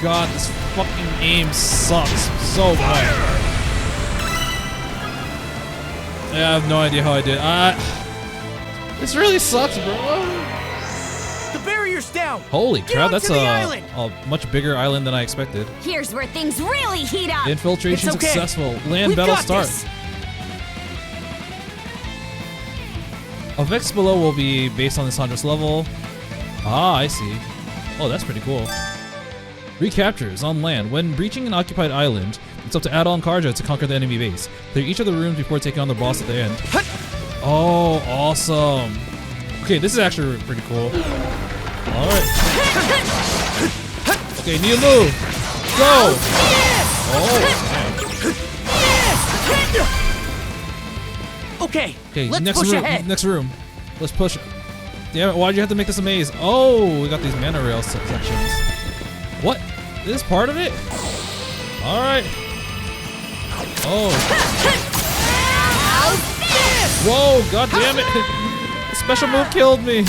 god, this fucking aim sucks so much. I have no idea how I did. This really sucks, bro. The barrier's down. Holy crap, that's a much bigger island than I expected. Here's where things really heat up. Infiltration It's okay. successful. Land We've battle got start. this. Effects below will be based on the Sandra's level. Ah, I see. Oh, that's pretty cool. Recaptures on land. When breaching an occupied island, it's up to Adol and Karja to conquer the enemy base. Clear each of the rooms before taking on the boss at the end. Oh, awesome. Okay, this is actually pretty cool. Alright. Okay, need a move. Go! Oh, Okay, okay, let's next push room. ahead. Next room. Let's push. Damn it, why'd you have to make this a maze? Oh, we got these mana rail sections. What? This is part of it? Alright. Oh. Whoa, god damn it. The special move killed me.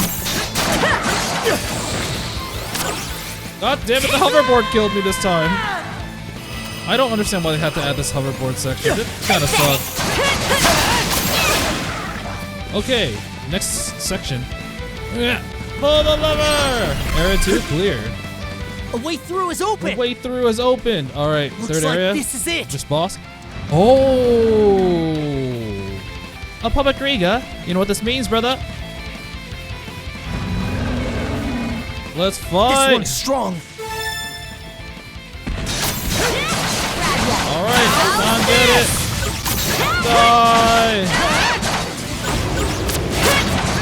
God damn it, the hoverboard killed me this time. I don't understand why they had to add this hoverboard section. It kind of sucks. Okay, next section. Pull the lever! Area 2 clear. A way through is open. The way through is open. Alright, Looks third like area. this is it. Just boss. Oh! A public Griegr. You know what this means, brother? Let's fight! This one's strong. Alright, come on, get it! Die!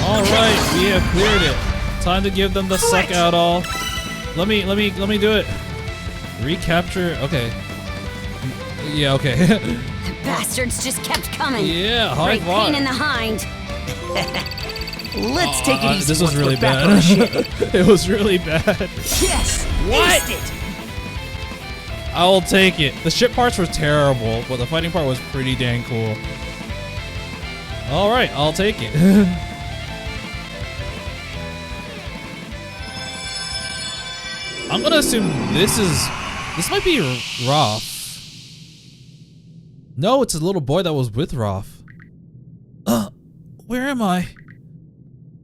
Alright, we have cleared it. Time to give them the suck out all. Let me do it. Recapture, okay. Yeah, okay. The bastards just kept coming. Yeah, high Great five. pain in the hind. Let's take it easy. This was once really we're back on the bad. ship. It was really bad. Yes. What? Aced it. I will take it. The ship parts were terrible, but the fighting part was pretty dang cool. Alright, I'll take it. I'm gonna assume this might be Roth. No, it's a little boy that was with Roth. Where am I?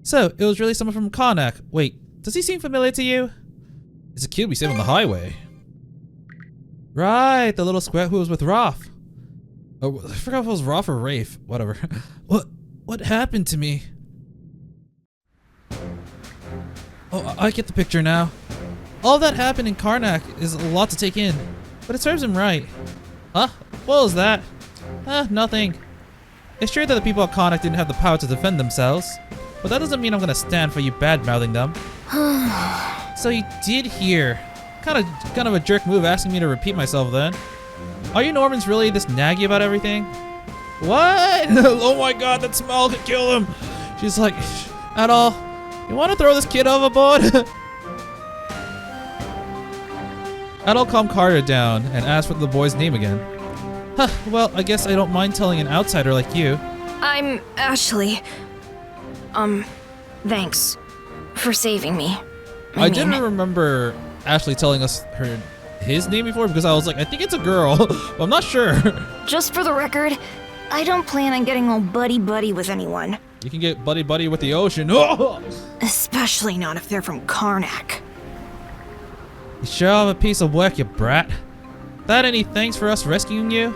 So, it was really someone from Karnak. Wait, does he seem familiar to you? It's a kid we saved on the highway. Right, the little square who was with Roth. Oh, I forgot if it was Roth or Rafe. Whatever. What happened to me? Oh, I get the picture now. All that happened in Karnak is a lot to take in, but it serves him right. Huh? What was that? Nothing. It's true that the people at Karnak didn't have the power to defend themselves, but that doesn't mean I'm gonna stand for you bad-mouthing them. So you did hear. Kind of a jerk move asking me to repeat myself then. Are you Normans really this naggy about everything? What? Oh my god, that smell could kill him. She's like, Adol, you want to throw this kid overboard? Adol calmed Karja down and asked for the boy's name again. Huh, well, I guess I don't mind telling an outsider like you. I'm Ashley. Thanks for saving me. I didn't remember Ashley telling us his name before because I was like, I think it's a girl, but I'm not sure. Just for the record, I don't plan on getting all buddy-buddy with anyone. You can get buddy-buddy with the ocean. Oh! Especially not if they're from Karnak. You sure have a piece of work, you brat. That any thanks for us rescuing you?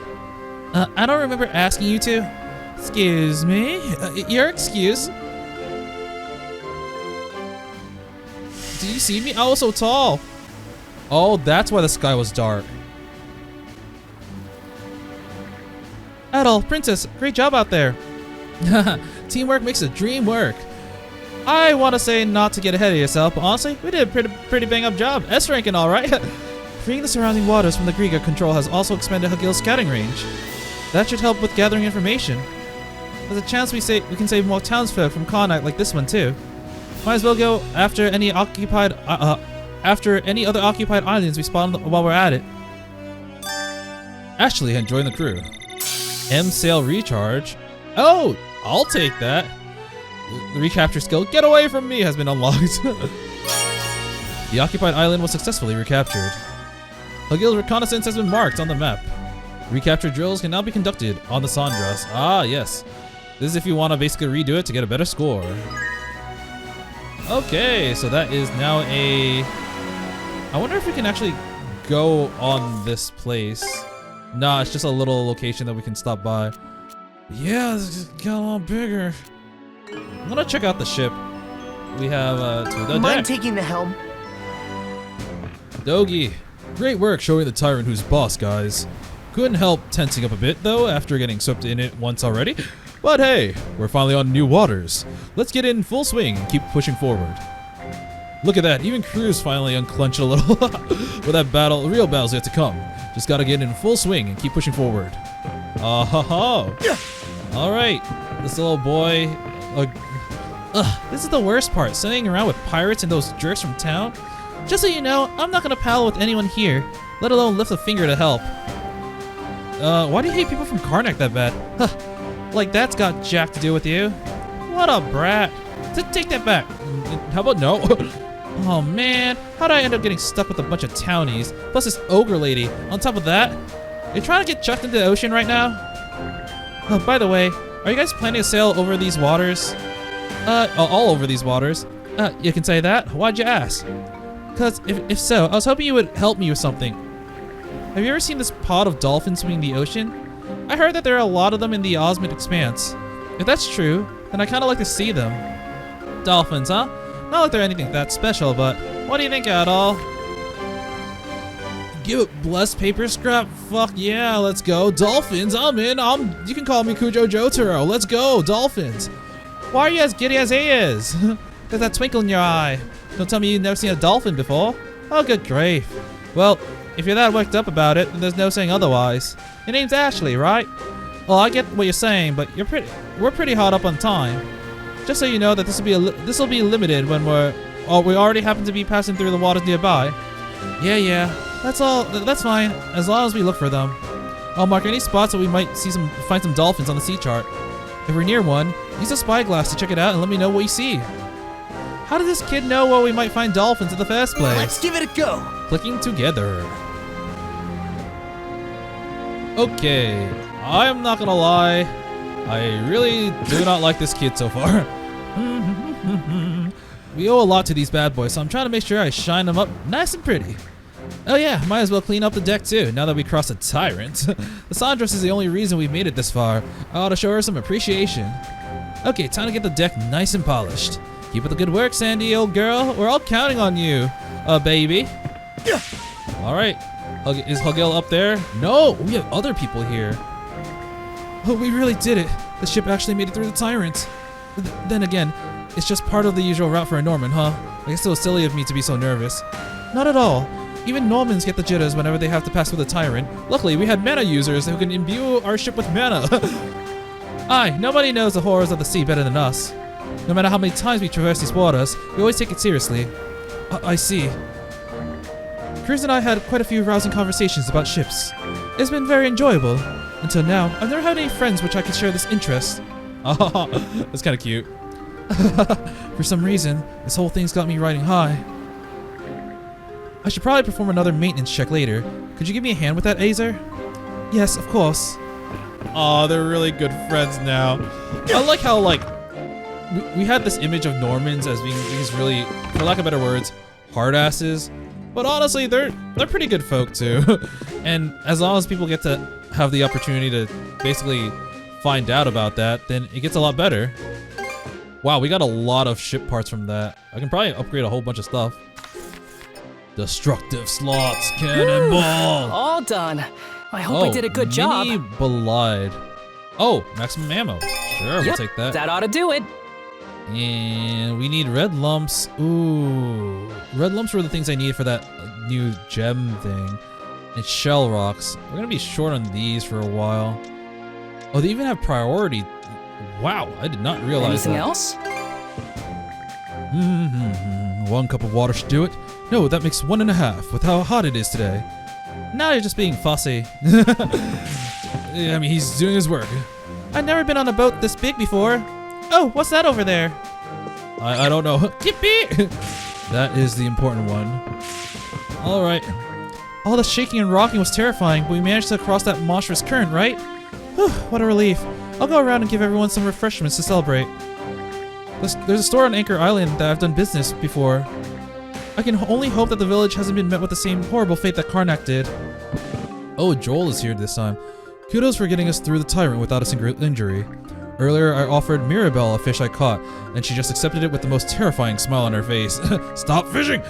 I don't remember asking you to. Excuse me? Your excuse? Do you see me? I was so tall. Oh, that's why the sky was dark. Adol, Princess, great job out there. Teamwork makes the dream work. I want to say not to get ahead of yourself, but honestly, we did a pretty bang-up job. S rank and all, right? Freeing the surrounding waters from the Griegr control has also expanded Hagil's scouting range. That should help with gathering information. There's a chance we can save more townsfolk from Karnak like this one too. Might as well go after any other occupied islands we spawn while we're at it. Ashley had joined the crew. M sail recharge. Oh, I'll take that. The recapture skill, get away from me, has been unlocked. The occupied island was successfully recaptured. Hogil's reconnaissance has been marked on the map. Recapture drills can now be conducted on the Sandras. Ah, yes. This is if you want to basically redo it to get a better score. Okay, so that is now a... I wonder if we can actually go on this place. Nah, it's just a little location that we can stop by. Yeah, this got a lot bigger. I'm gonna check out the ship. We have to the Mind deck. taking the helm? Dogi, great work showing the Tyrant who's boss, guys. Couldn't help tensing up a bit, though, after getting swept in it once already. But hey, we're finally on new waters. Let's get in full swing and keep pushing forward. Look at that, even Cruz finally unclenched a little. With that battle, real battle's yet to come. Just gotta get in full swing and keep pushing forward. Alright, this little boy. This is the worst part, sitting around with pirates and those jerks from town. Just so you know, I'm not gonna pal with anyone here, let alone lift a finger to help. Why do you hate people from Karnak that bad? Like that's got jack to do with you. What a brat. Take that back. How about no? Oh man, how'd I end up getting stuck with a bunch of townies, plus this ogre lady on top of that? You're trying to get chucked into the ocean right now? Oh, by the way, are you guys planning to sail over these waters? All over these waters? You can say that? Why'd you ask? Cause if so, I was hoping you would help me with something. Have you ever seen this pod of dolphins swimming the ocean? I heard that there are a lot of them in the Osmid Expanse. If that's true, then I kinda like to see them. Dolphins, huh? Not like they're anything that special, but what do you think, Adol? Give it blessed paper scrap? Fuck yeah, let's go. Dolphins, I'm in. You can call me Kujo Jotaro. Let's go, dolphins. Why are you as giddy as he is? There's that twinkle in your eye. Don't tell me you've never seen a dolphin before. Oh, good grief. Well, if you're that worked up about it, then there's no saying otherwise. Your name's Ashley, right? Well, I get what you're saying, but we're pretty hard up on time. Just so you know that this will be limited when we already happen to be passing through the waters nearby. Yeah, that's all. That's fine, as long as we look for them. I'll mark any spots that we might find some dolphins on the sea chart. If we're near one, use a spyglass to check it out and let me know what you see. How did this kid know where we might find dolphins in the first place? Let's give it a go. Clicking together. Okay, I'm not gonna lie. I really do not like this kid so far. We owe a lot to these bad boys, so I'm trying to make sure I shine them up nice and pretty. Oh yeah, might as well clean up the deck too, now that we crossed a Tyrant. The Sandras is the only reason we've made it this far. I ought to show her some appreciation. Okay, time to get the deck nice and polished. Keep up the good work, Sandy, old girl. We're all counting on you, baby. Alright, is Hogil up there? No, we have other people here. Oh, we really did it. The ship actually made it through the Tyrant. Then again, it's just part of the usual route for a Norman, huh? I guess it was silly of me to be so nervous. Not at all. Even Normans get the jitters whenever they have to pass through the Tyrant. Luckily, we had mana users who can imbue our ship with mana. Aye, nobody knows the horrors of the sea better than us. No matter how many times we traverse these waters, we always take it seriously. I see. Cruz and I had quite a few rousing conversations about ships. It's been very enjoyable. Until now, I've never had any friends which I could share this interest. Oh, that's kind of cute. For some reason, this whole thing's got me riding high. I should probably perform another maintenance check later. Could you give me a hand with that, Azer? Yes, of course. Aw, they're really good friends now. I like how, we had this image of Normans as being these really, for lack of better words, hard asses. But honestly, they're pretty good folk too. And as long as people get to have the opportunity to basically find out about that, then it gets a lot better. Wow, we got a lot of ship parts from that. I can probably upgrade a whole bunch of stuff. Destructive slots, cannonball. All done. I hope I did a good job. Mini Belied. Oh, maximum ammo. Sure, we'll take that. That ought to do it. And we need red lumps. Ooh, red lumps were the things I needed for that new gem thing. And shell rocks. We're gonna be short on these for a while. Oh, they even have priority. Wow, I did not realize Anything that. else? One cup of water should do it. No, that makes 1.5 with how hot it is today. Now you're just being fussy. I mean, he's doing his work. I've never been on a boat this big before. Oh, what's that over there? I don't know. Yippee! That is the important one. Alright. All the shaking and rocking was terrifying, but we managed to cross that monstrous current, right? Whew, what a relief. I'll go around and give everyone some refreshments to celebrate. There's a store on Anchor Island that I've done business before. I can only hope that the village hasn't been met with the same horrible fate that Karnak did. Oh, Joel is here this time. Kudos for getting us through the Tyrant without a single injury. Earlier, I offered Mirabelle a fish I caught, and she just accepted it with the most terrifying smile on her face. Stop fishing!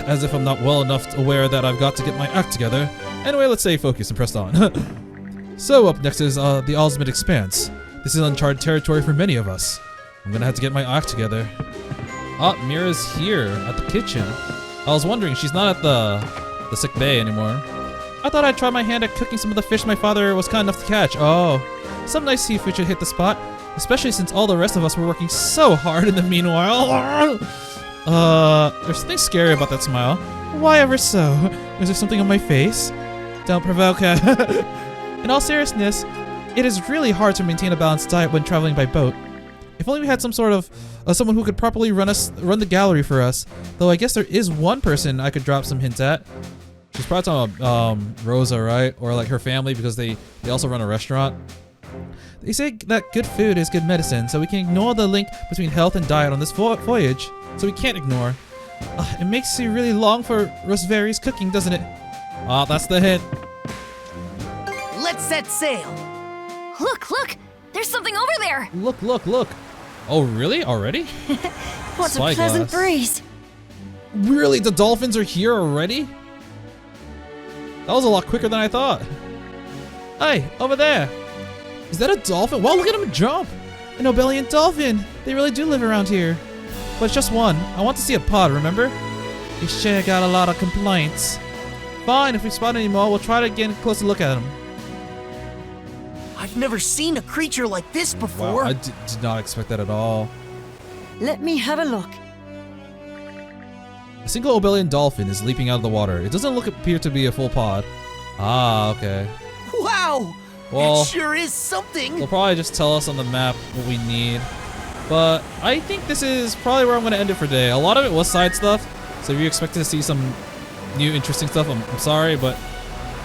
As if I'm not well enough aware that I've got to get my act together. Anyway, let's stay focused and pressed on. So, up next is the Osmond Expanse. This is uncharted territory for many of us. I'm gonna have to get my act together. Ah, Mira's here, at the kitchen. I was wondering, she's not at the sick bay anymore. I thought I'd try my hand at cooking some of the fish my father was kind enough to catch. Oh, some nice seafood should hit the spot, especially since all the rest of us were working so hard in the meanwhile. There's something scary about that smile. Why ever so? Is there something on my face? Don't provoke her. In all seriousness, it is really hard to maintain a balanced diet when traveling by boat. If only we had some sort of someone who could properly run the gallery for us. Though I guess there is one person I could drop some hints at. She's probably talking about Rosa, right? Or like her family, because they also run a restaurant. They say that good food is good medicine, so we can ignore the link between health and diet on this voyage. So we can't ignore. It makes you really long for Roseveri's cooking, doesn't it? Ah, that's the hint. Let's set sail. Look, there's something over there. Look. Oh, really? Already? What a pleasant breeze. Really? The dolphins are here already? That was a lot quicker than I thought. Hey, over there. Is that a dolphin? Wow, look at him jump. An Obelian dolphin. They really do live around here. But it's just one. I want to see a pod, remember? You sure got a lot of complaints. Fine, if we spot any more, we'll try to get a closer look at them. I've never seen a creature like this before. Wow, I did not expect that at all. Let me have a look. A single Obelian dolphin is leaping out of the water. It doesn't appear to be a full pod. Ah, okay. Wow! Well, that sure is something. They'll probably just tell us on the map what we need. But I think this is probably where I'm going to end it for today. A lot of it was side stuff, so if you expected to see some new interesting stuff, I'm sorry, but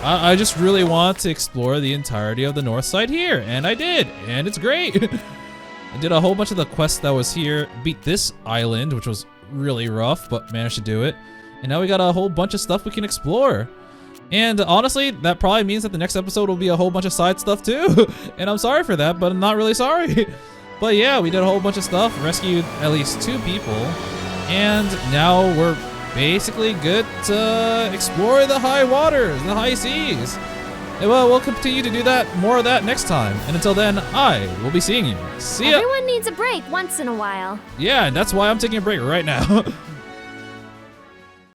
I just really want to explore the entirety of the north side here, and I did, and it's great. I did a whole bunch of the quests that was here, beat this island, which was really rough, but managed to do it, and now we got a whole bunch of stuff we can explore. And honestly, that probably means that the next episode will be a whole bunch of side stuff too, and I'm sorry for that, but I'm not really sorry. But yeah, we did a whole bunch of stuff, rescued at least 2 people, and now we're basically good to explore the high waters, the high seas. And well, we'll continue to do more of that next time. And until then, I will be seeing you. See ya. Everyone needs a break once in a while. Yeah, and that's why I'm taking a break right now.